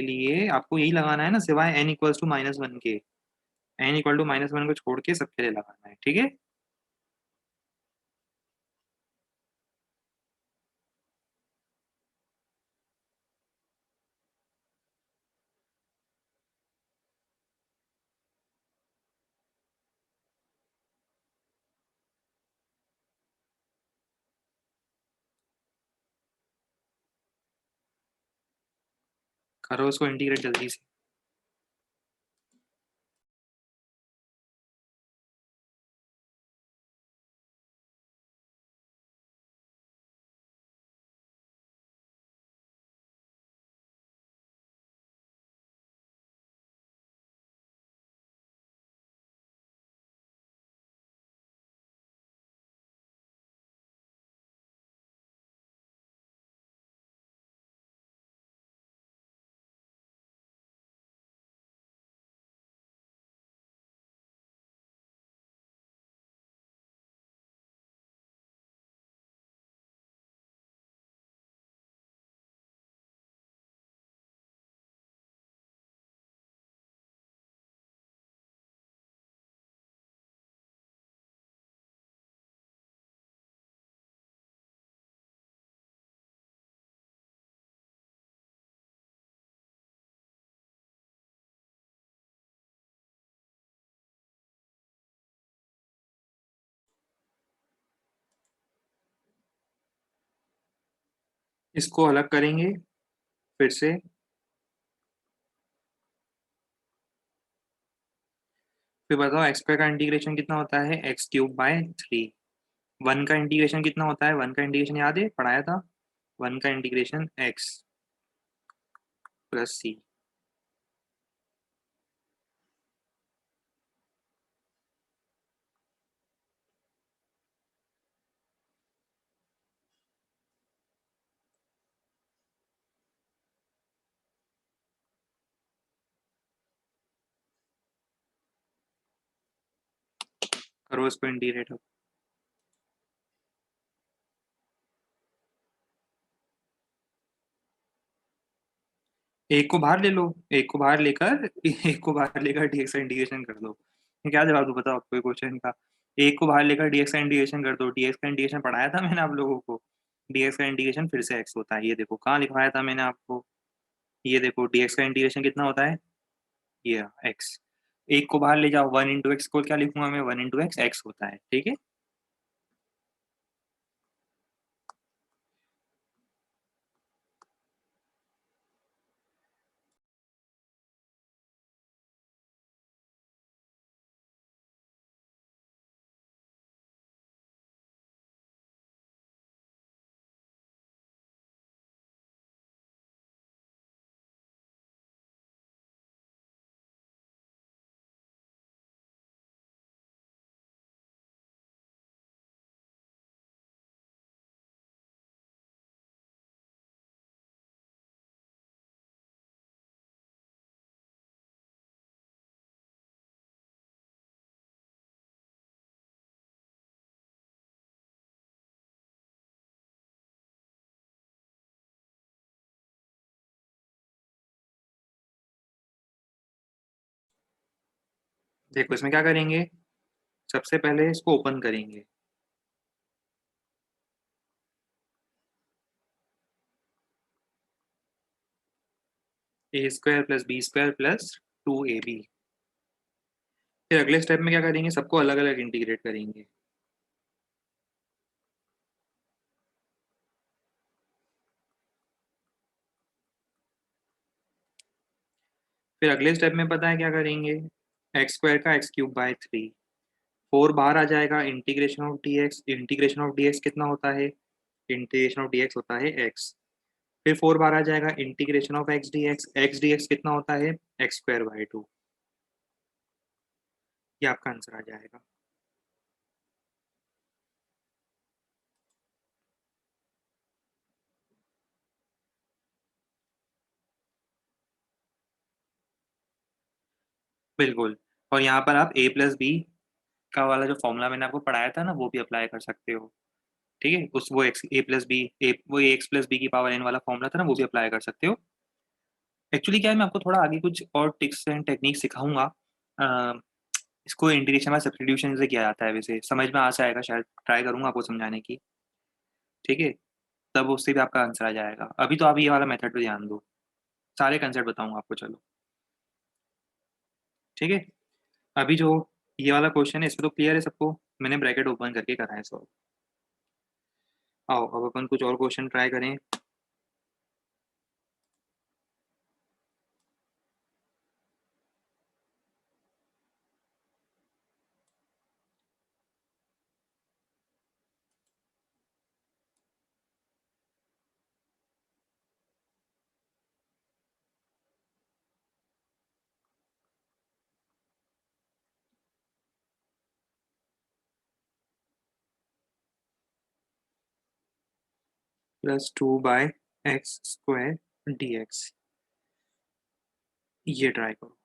लिए आपको यही लगाना है ना, सिवाय n=-1 के। n=-1 को छोड़ के सबके लिए लगाना है, ठीक है। करो उसको इंटीग्रेट जल्दी से। इसको अलग करेंगे फिर से। फिर बताओ x² का इंटीग्रेशन कितना होता है? x³/3। 1 का इंटीग्रेशन कितना होता है? 1 का इंटीग्रेशन याद है, पढ़ाया था। 1 का इंटीग्रेशन x प्लस c। करो इसको इंटीग्रेट। एक को बाहर ले लो, एक को बाहर लेकर एक को बाहर लेकर dx का इंटीग्रेशन कर दो। ये क्या जवाब दूं बताओ आपको क्वेश्चन का? एक को बाहर लेकर dx का इंटीग्रेशन कर दो, dx का इंटीग्रेशन पढ़ाया था मैंने आप लोगों को। dx का इंटीग्रेशन फिर से x होता है, ये देखो कहाँ लिखवाया था मैंने आपको। ये देखो dx का इंटीग्रेशन कितना होता है? ये x। एक को बाहर ले जाओ, 1 × x को क्या लिखूंगा मैं? 1 × x होता है, ठीक है। देखो इसमें क्या करेंगे, सबसे पहले इसको ओपन करेंगे। A square plus b square plus 2ab। फिर अगले स्टेप में क्या करेंगे, सबको अलग अलग इंटीग्रेट करेंगे। फिर अगले स्टेप में पता है क्या करेंगे, एक्स स्क्वायर का एक्स क्यूब बाय 3, 4 बाहर आ जाएगा, integration of D x, integration of D x कितना होता है, इंटीग्रेशन ऑफ डी एक्स होता है एक्स। फिर 4 बाहर आ जाएगा, integration of x D x कितना होता है, एक्स स्क्वायर बाय 2। ये आपका आंसर आ जाएगा। बिल्कुल। और यहाँ पर आप a प्लस बी का वाला जो फॉर्मूला मैंने आपको पढ़ाया था ना, वो भी अप्लाई कर सकते हो। ठीक है, उस वो एक्स ए प्लस बी ए वो एक्स प्लस बी की पावर एन वाला फॉर्मूला था ना, वो भी अप्लाई कर सकते हो। एक्चुअली क्या है, मैं आपको थोड़ा आगे कुछ और टिप्स एंड टेक्निक सिखाऊंगा। इसको इंटीग्रेशन में सब्स्टिट्यूशन से किया जाता है, वैसे समझ में आ जाएगा शायद, ट्राई करूंगा आपको समझाने की। ठीक है, तब उससे भी आपका आंसर आ जाएगा। अभी तो आप ये वाला मेथड पे ध्यान दो, सारे कंसेप्ट बताऊंगा आपको, चलो। ठीक है, अभी जो ये वाला क्वेश्चन है, इसमें तो क्लियर है सबको, मैंने ब्रैकेट ओपन करके करा है सॉल्व। आओ अब अपन कुछ और क्वेश्चन ट्राई करें। +2/x² dx, ये ट्राई करो।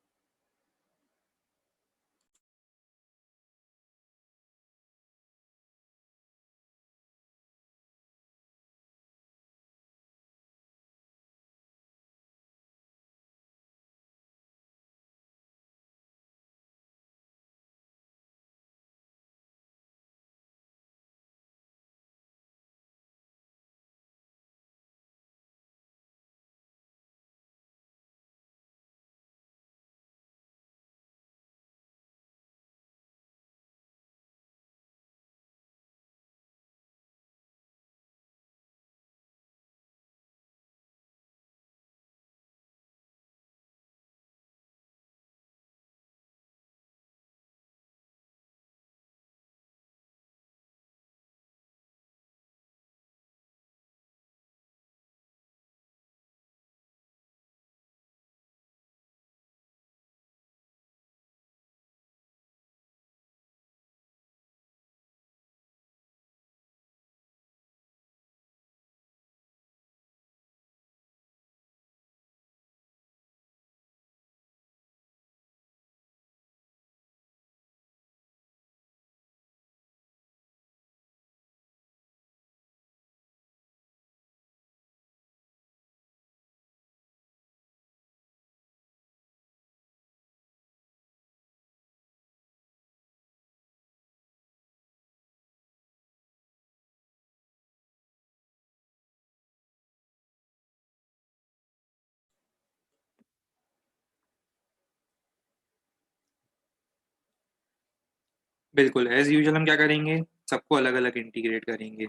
बिल्कुल एज यूजुअल हम क्या करेंगे, सबको अलग अलग इंटीग्रेट करेंगे।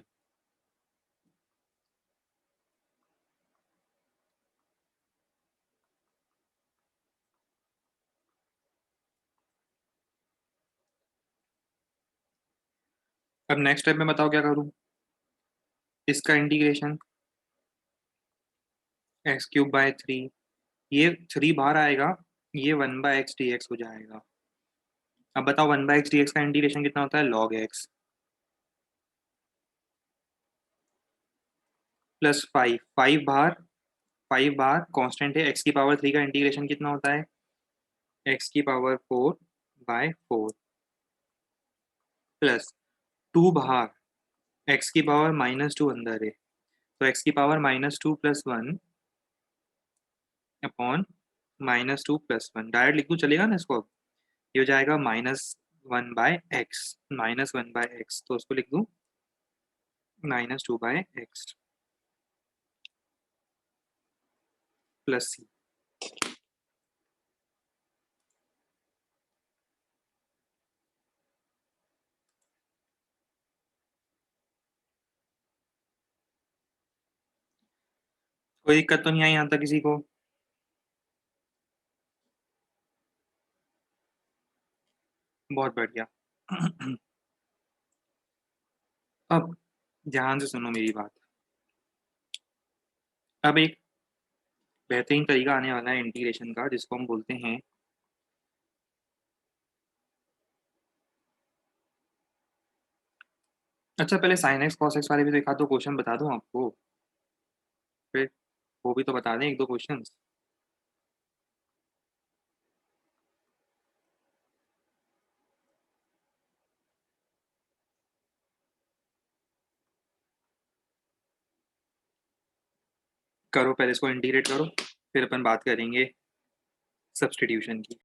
अब नेक्स्ट स्टेप में बताओ क्या करूं, इसका इंटीग्रेशन x³ बाय 3, ये 3 बाहर आएगा, ये 1/x dx हो जाएगा। अब बताओ 1/x dx का इंटीग्रेशन कितना होता है, log x +5, 5 बाहर कांस्टेंट है, x³ का इंटीग्रेशन कितना होता है, x⁴/4 प्लस 2 बाहर, x⁻² अंदर है, तो x⁻² + 1 अपॉन -2 + 1 डायरेक्ट लिख दूं, चलेगा ना इसको अब। ये हो जाएगा -1/x, -1/x, तो उसको लिख दूं -2/x प्लस सी। कोई दिक्कत तो नहीं आई यहाँ तक किसी को? बहुत बढ़िया। अब ध्यान से सुनो मेरी बात। अब एक बेहतरीन तरीका आने वाला है इंटीग्रेशन का, जिसको हम बोलते हैं अच्छा, पहले साइन एक्स कॉस एक्स वाले भी तो एक आध दो क्वेश्चन बता दूं आपको, फिर वो भी तो बता दें एक दो क्वेश्चन। करो, पहले इसको इंटीग्रेट करो, फिर अपन बात करेंगे सब्सटीट्यूशन की।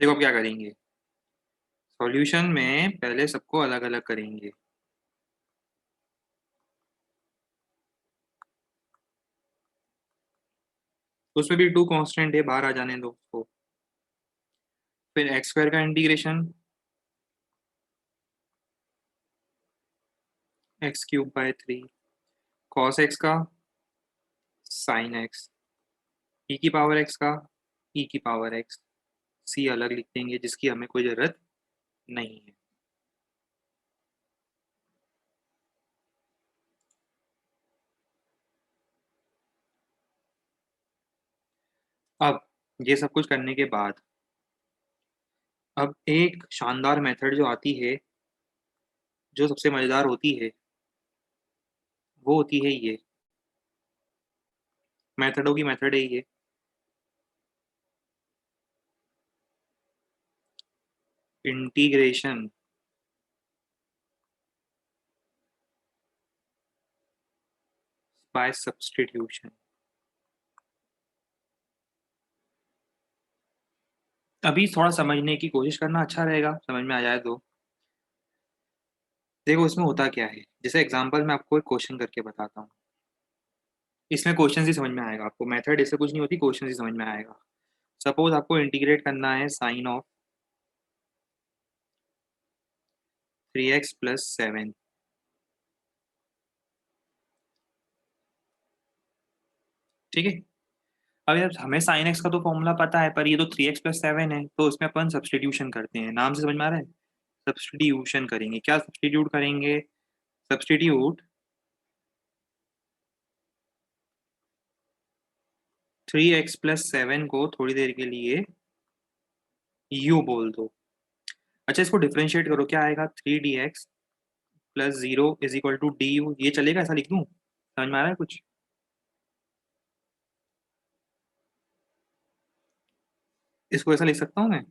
देखो अब क्या करेंगे, सॉल्यूशन में पहले सबको अलग अलग करेंगे। उसमें भी टू कांस्टेंट है, बाहर आ जाने दो उसको। फिर एक्स स्क्वायर का इंटीग्रेशन, x³/3, कॉस एक्स का साइन एक्स, ई की पावर एक्स का ई की पावर एक्स, सी अलग लिख देंगे जिसकी हमें कोई जरूरत नहीं है। अब ये सब कुछ करने के बाद अब एक शानदार मेथड जो आती है, जो सबसे मजेदार होती है, वो होती है ये मेथडों की मेथड है ये, इंटीग्रेशन बाय सब्स्टिट्यूशन। अभी थोड़ा समझने की कोशिश करना अच्छा रहेगा, समझ में आ जाए तो। देखो इसमें होता क्या है, जैसे एग्जांपल मैं आपको एक क्वेश्चन करके बताता हूँ। इसमें क्वेश्चन ही समझ में आएगा आपको, मेथड ऐसे कुछ नहीं होती, क्वेश्चन ही समझ में आएगा। सपोज आपको इंटीग्रेट करना है साइन ऑफ 3x + 7। ठीक है, अब यार हमें साइन एक्स का तो फॉर्मूला पता है, पर ये तो 3x + 7 है, तो इसमें अपन सब्सटीट्यूशन करते हैं। नाम से समझ में आ रहा है, सब्सटीट्यूशन करेंगे। क्या सब्सटीट्यूट करेंगे? सब्सटीट्यूट 3x + 7 को थोड़ी देर के लिए u बोल दो। अच्छा, इसको डिफरेंशिएट करो, क्या आएगा? 3dx + 0 = du। ये चलेगा, ऐसा लिख दूं? समझ में आ रहा है कुछ? इसको ऐसा लिख सकता हूँ मैं,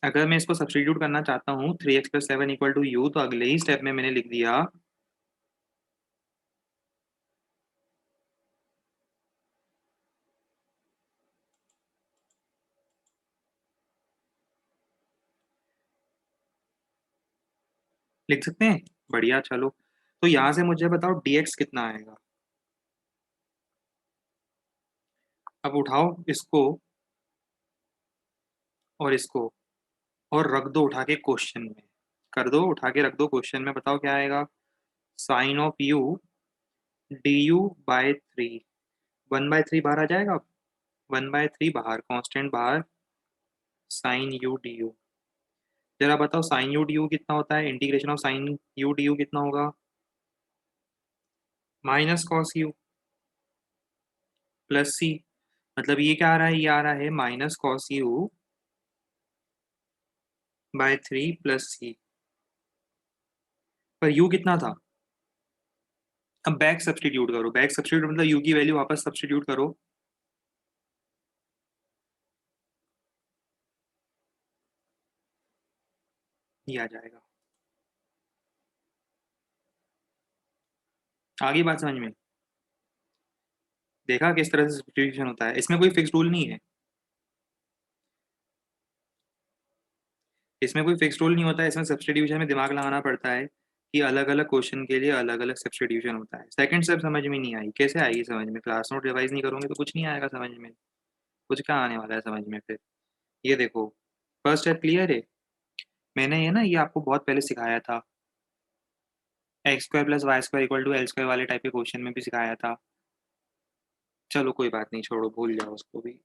अगर मैं इसको सब्स्टिट्यूट करना चाहता हूँ 3x+7 इक्वल टू यू, तो अगले ही स्टेप में मैंने लिख दिया लिख सकते हैं। बढ़िया, चलो। तो यहाँ से मुझे बताओ dx कितना आएगा। अब उठाओ इसको और इसको और रख दो उठा के क्वेश्चन में, कर दो उठा के रख दो क्वेश्चन में, बताओ क्या आएगा। साइन ऑफ यू du/3, 1/3 बाहर आ जाएगा, 1/3 बाहर, कांस्टेंट बाहर, साइन यू डी यू। जरा बताओ साइन यू डी यू कितना होता है, integration of sine U D you कितना होगा, माइनस कॉस यू प्लस सी। मतलब ये क्या आ रहा है, ये आ रहा है minus cos u by 3 plus C. पर यू कितना था, अब बैक सब्सटीट्यूट करो, बैक सब्सटीट्यूट मतलब यू की वैल्यू वापस सब्सटीट्यूट करो, ये आ जाएगा। आगे बात समझ में, देखा किस तरह से सब्सटीट्यूशन होता है, इसमें कोई फिक्स रूल नहीं है, इसमें कोई फिक्स रूल नहीं होता है, इसमें सब्सटीट्यूशन में दिमाग लगाना पड़ता है कि अलग अलग क्वेश्चन के लिए अलग अलग सब्सटीट्यूशन होता है। सेकंड स्टेप समझ में नहीं आई, कैसे आएगी समझ में, क्लास नोट रिवाइज नहीं करोगे तो कुछ नहीं आएगा समझ में, कुछ क्या आने वाला है समझ में फिर। ये देखो, फर्स्ट स्टेप क्लियर है। मैंने ये ना ये आपको बहुत पहले सिखाया था, x² + y² = l² वाले टाइप के क्वेश्चन में भी सिखाया था। चलो कोई बात नहीं, छोड़ो भूल जाओ उसको भी।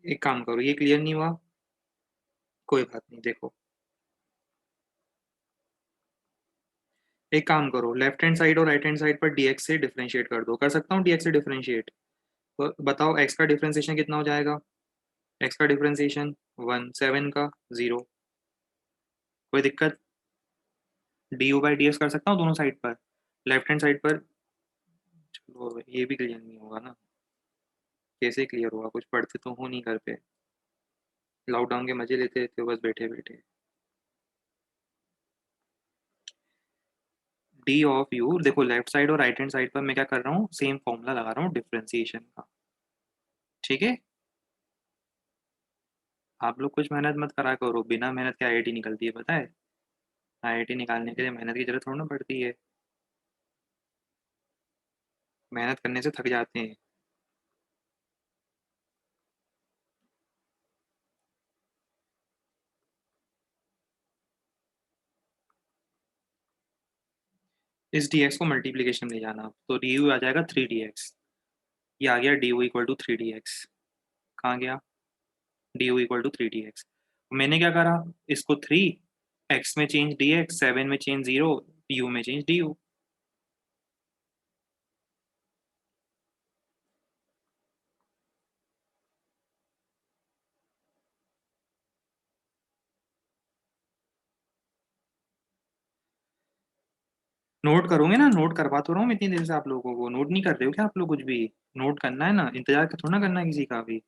एक काम करो, ये क्लियर नहीं हुआ, कोई बात नहीं, देखो एक काम करो, लेफ्ट हैंड साइड और राइट हैंड साइड पर dx से डिफरेंशिएट कर दो, कर सकता हूँ dx से डिफरेंशिएट। तो बताओ x का डिफरेंशिएशन कितना हो जाएगा, x का डिफरेंशिएशन 1, 7 का 0, कोई दिक्कत। du/ds कर सकता हूँ दोनों साइड पर, लेफ्ट हैंड साइड पर। चलो ये भी क्लियर नहीं होगा ना, कैसे क्लियर होगा, कुछ पढ़ते तो हो नहीं घर पे, लॉकडाउन के मजे लेते रहते हो बस बैठे बैठे। डी ऑफ यू, देखो लेफ्ट साइड और राइट हैंड साइड पर मैं क्या कर रहा हूँ, सेम फॉर्मूला लगा रहा हूँ डिफरेंशिएशन का, ठीक है। आप लोग कुछ मेहनत मत करा करो, बिना मेहनत के आईआईटी निकलती है पता है, आईआईटी निकालने के लिए मेहनत की जरूरत थोड़ी ना पड़ती है, मेहनत करने से थक जाते हैं। इस dx को मल्टीप्लीकेशन ले जाना, तो du आ जाएगा 3dx, ये आ गया du = 3dx, कहाँ गया, du = 3dx। मैंने क्या करा, इसको 3, x में चेंज dx, 7 में चेंज 0, u में चेंज du। नोट करोगे ना, नोट करवा तो रहा हूँ मैं इतनी देर से आप लोगों को, नोट नहीं कर रहे हो क्या आप लोग कुछ भी। नोट करना है ना, इंतजार थोड़ा ना करना है किसी का भी,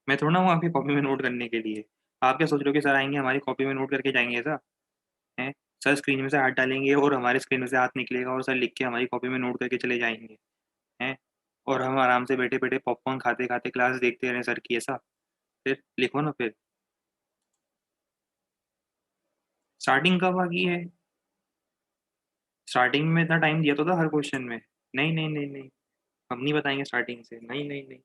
मैं थोड़ा ना हूँ आपकी कॉपी में नोट करने के लिए। आप क्या सोच रहे हो कि सर आएंगे हमारी कॉपी में नोट करके जाएंगे ऐसा है। सर स्क्रीन में से हाथ डालेंगे और हमारे स्क्रीन में से हाथ निकलेगा और सर लिख के हमारी कॉपी में नोट करके चले जाएंगे हैं, और हम आराम से बैठे बैठे पॉपकॉर्न खाते खाते क्लास देखते रहे सर की ऐसा। फिर लिखो ना फिर, स्टार्टिंग कब आ गई है, स्टार्टिंग में इतना टाइम दिया तो था हर क्वेश्चन में। नहीं नहीं नहीं नहीं, हम नहीं बताएंगे स्टार्टिंग से, नहीं नहीं नहीं।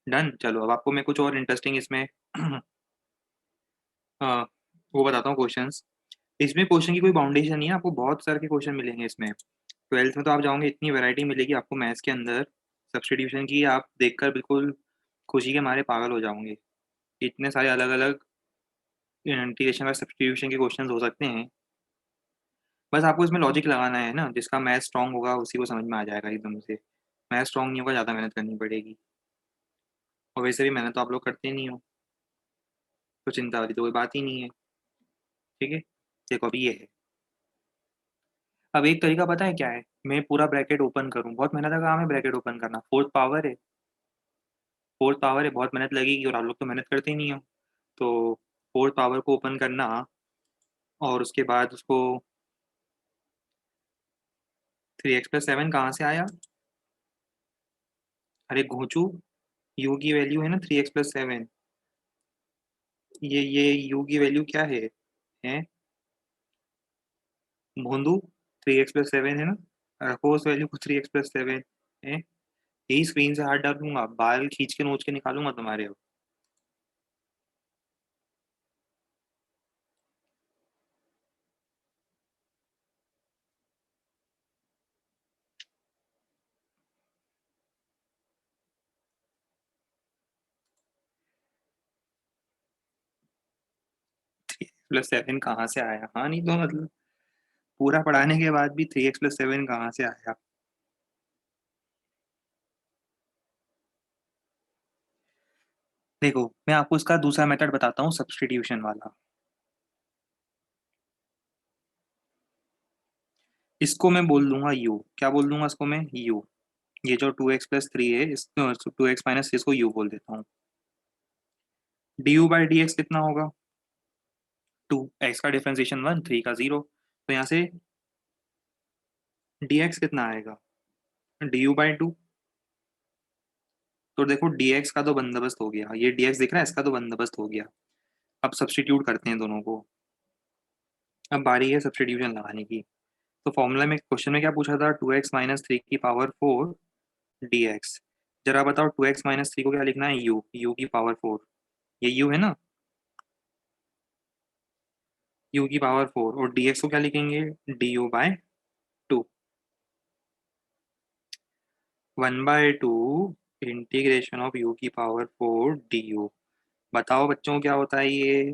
डन। चलो अब आपको मैं कुछ और इंटरेस्टिंग इसमें हाँ, वो बताता हूँ क्वेश्चंस। इसमें क्वेश्चन की कोई बाउंडेशन नहीं है, आपको बहुत सारे के क्वेश्चन मिलेंगे इसमें। ट्वेल्थ में तो आप जाओगे, इतनी वैरायटी मिलेगी आपको मैथ्स के अंदर सब्स्टिट्यूशन की, आप देखकर बिल्कुल खुशी के मारे पागल हो जाओगे। इतने सारे अलग अलग इंटीग्रेशन और सब्स्टिट्यूशन के क्वेश्चन हो सकते हैं। बस आपको इसमें लॉजिक लगाना है ना, जिसका मैथ स्ट्रांग होगा उसी को समझ में आ जाएगा एकदम से। मैथ स्ट्रांग नहीं होगा, ज़्यादा मेहनत करनी पड़ेगी। और वैसे भी मेहनत तो आप लोग करते नहीं हो, तो चिंता वाली तो कोई बात ही नहीं है। ठीक है, देखो अभी ये है। अब एक तरीका पता है क्या है, मैं पूरा ब्रैकेट ओपन करूँ, बहुत मेहनत का काम है ब्रैकेट ओपन करना, फोर्थ पावर है। फोर्थ पावर है, बहुत मेहनत लगेगी और आप लोग तो मेहनत करते ही नहीं हो। तो फोर्थ पावर को ओपन करना, और उसके बाद उसको 3x+7 कहाँ से आया? अरे घोंचू, यू की वैल्यू है ना 3x+7। ये यू की वैल्यू क्या है? हैं भोंदू, 3x+7 है ना, रखो उस वैल्यू को 3x+7 है। यही स्क्रीन से हाथ डालूंगा, बाल खींच के नोच के निकालूंगा तुम्हारे अब।3x+7 कहाँ से आया? हाँ नहीं तो मतलब पूरा पढ़ाने के बाद भी 3x+7 कहाँ से आया? देखो मैं आपको इसका दूसरा मेथड बताता हूँ, सब्स्टिट्यूशन वाला। इसको मैं बोल दूंगा यू, क्या बोल दूंगा इसको मैं? यू। ये जो 2x+3 है, इस 2x - इसको यू बोल देता हूँ। du/dx कितना होगा? 2। x का डिफरेंशिएशन 1, 3 का 0। तो यहाँ से dx कितना आएगा? du/2। तो देखो dx का तो बंदोबस्त हो गया, ये dx दिख रहा है, इसका तो बंदोबस्त हो गया। अब सब्स्टिट्यूट करते हैं दोनों को। अब बारी है सब्स्टिट्यूशन लगाने की। तो फॉर्मूला में क्वेश्चन में क्या पूछा था? 2x - 3 की पावर 4 dx। जरा बताओ 2x - 3 को क्या लिखना है? u की पावर 4। ये u है ना, u की पावर 4। और dx को क्या लिखेंगे? du/2। 1/2 इंटीग्रेशन ऑफ u की पावर 4 du। बताओ बच्चों क्या होता है ये?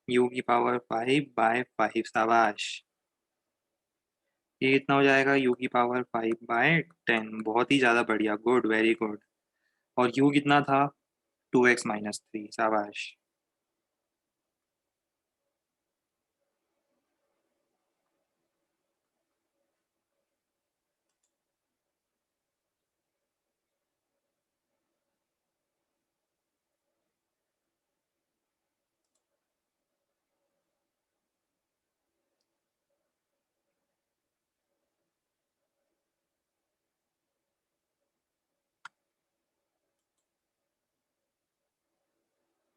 u की पावर 5/5। शाबाश। ये कितना हो जाएगा? u की पावर 5/10। बहुत ही ज़्यादा बढ़िया, गुड, वेरी गुड। और u कितना था? 2x - 3। शाबाश।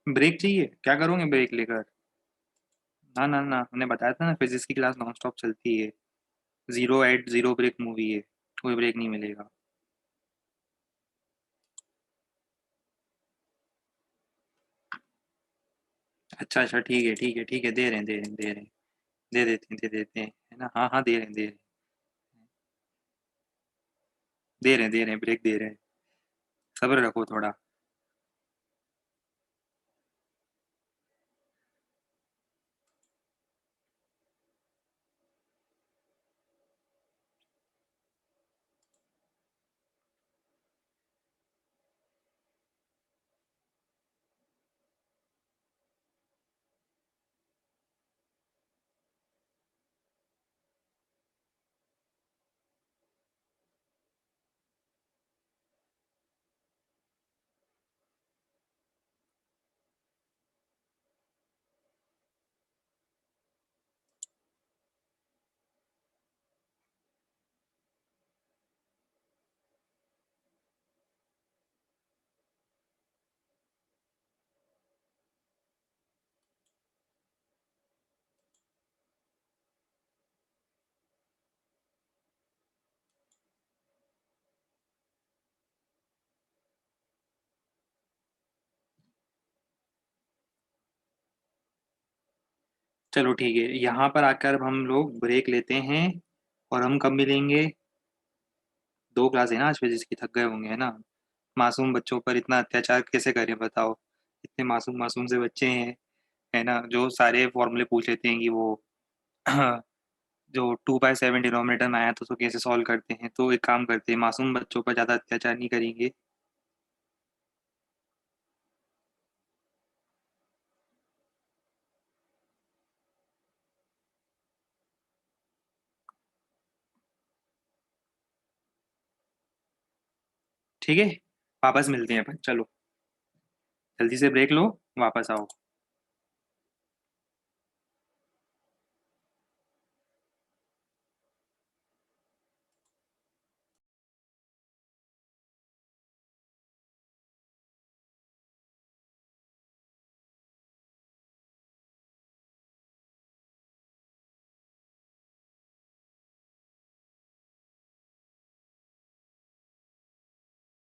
ब्रेक चाहिए? क्या करोगे ब्रेक लेकर? ना ना ना, हमने बताया था ना फिजिक्स की क्लास नॉन स्टॉप चलती है। 0 एट 0 ब्रेक मूवी है, कोई ब्रेक नहीं मिलेगा। अच्छा अच्छा, ठीक है ठीक है ठीक है, दे रहे हैं दे रहे हैं दे रहे हैं। दे देते हैं दे देते हैं, है ना? हाँ हाँ, दे रहे हैं दे रहे हैं। दे रहे हैं ब्रेक दे रहे हैं। सब्र रखो थोड़ा। चलो ठीक है, यहाँ पर आकर अब हम लोग ब्रेक लेते हैं। और हम कब मिलेंगे? 2 क्लास है ना आज फिजिक्स की, थक गए होंगे है ना। मासूम बच्चों पर इतना अत्याचार कैसे करें बताओ। इतने मासूम मासूम से बच्चे हैं, है ना, जो सारे फॉर्मूले पूछ लेते हैं कि वो जो 2/7 डिनोमिनेटर में आया तो उसको कैसे सॉल्व करते हैं। तो एक काम करते हैं, मासूम बच्चों पर ज़्यादा अत्याचार नहीं करेंगे। ठीक है, वापस मिलते हैं अपन, चलो। जल्दी से ब्रेक लो, वापस आओ।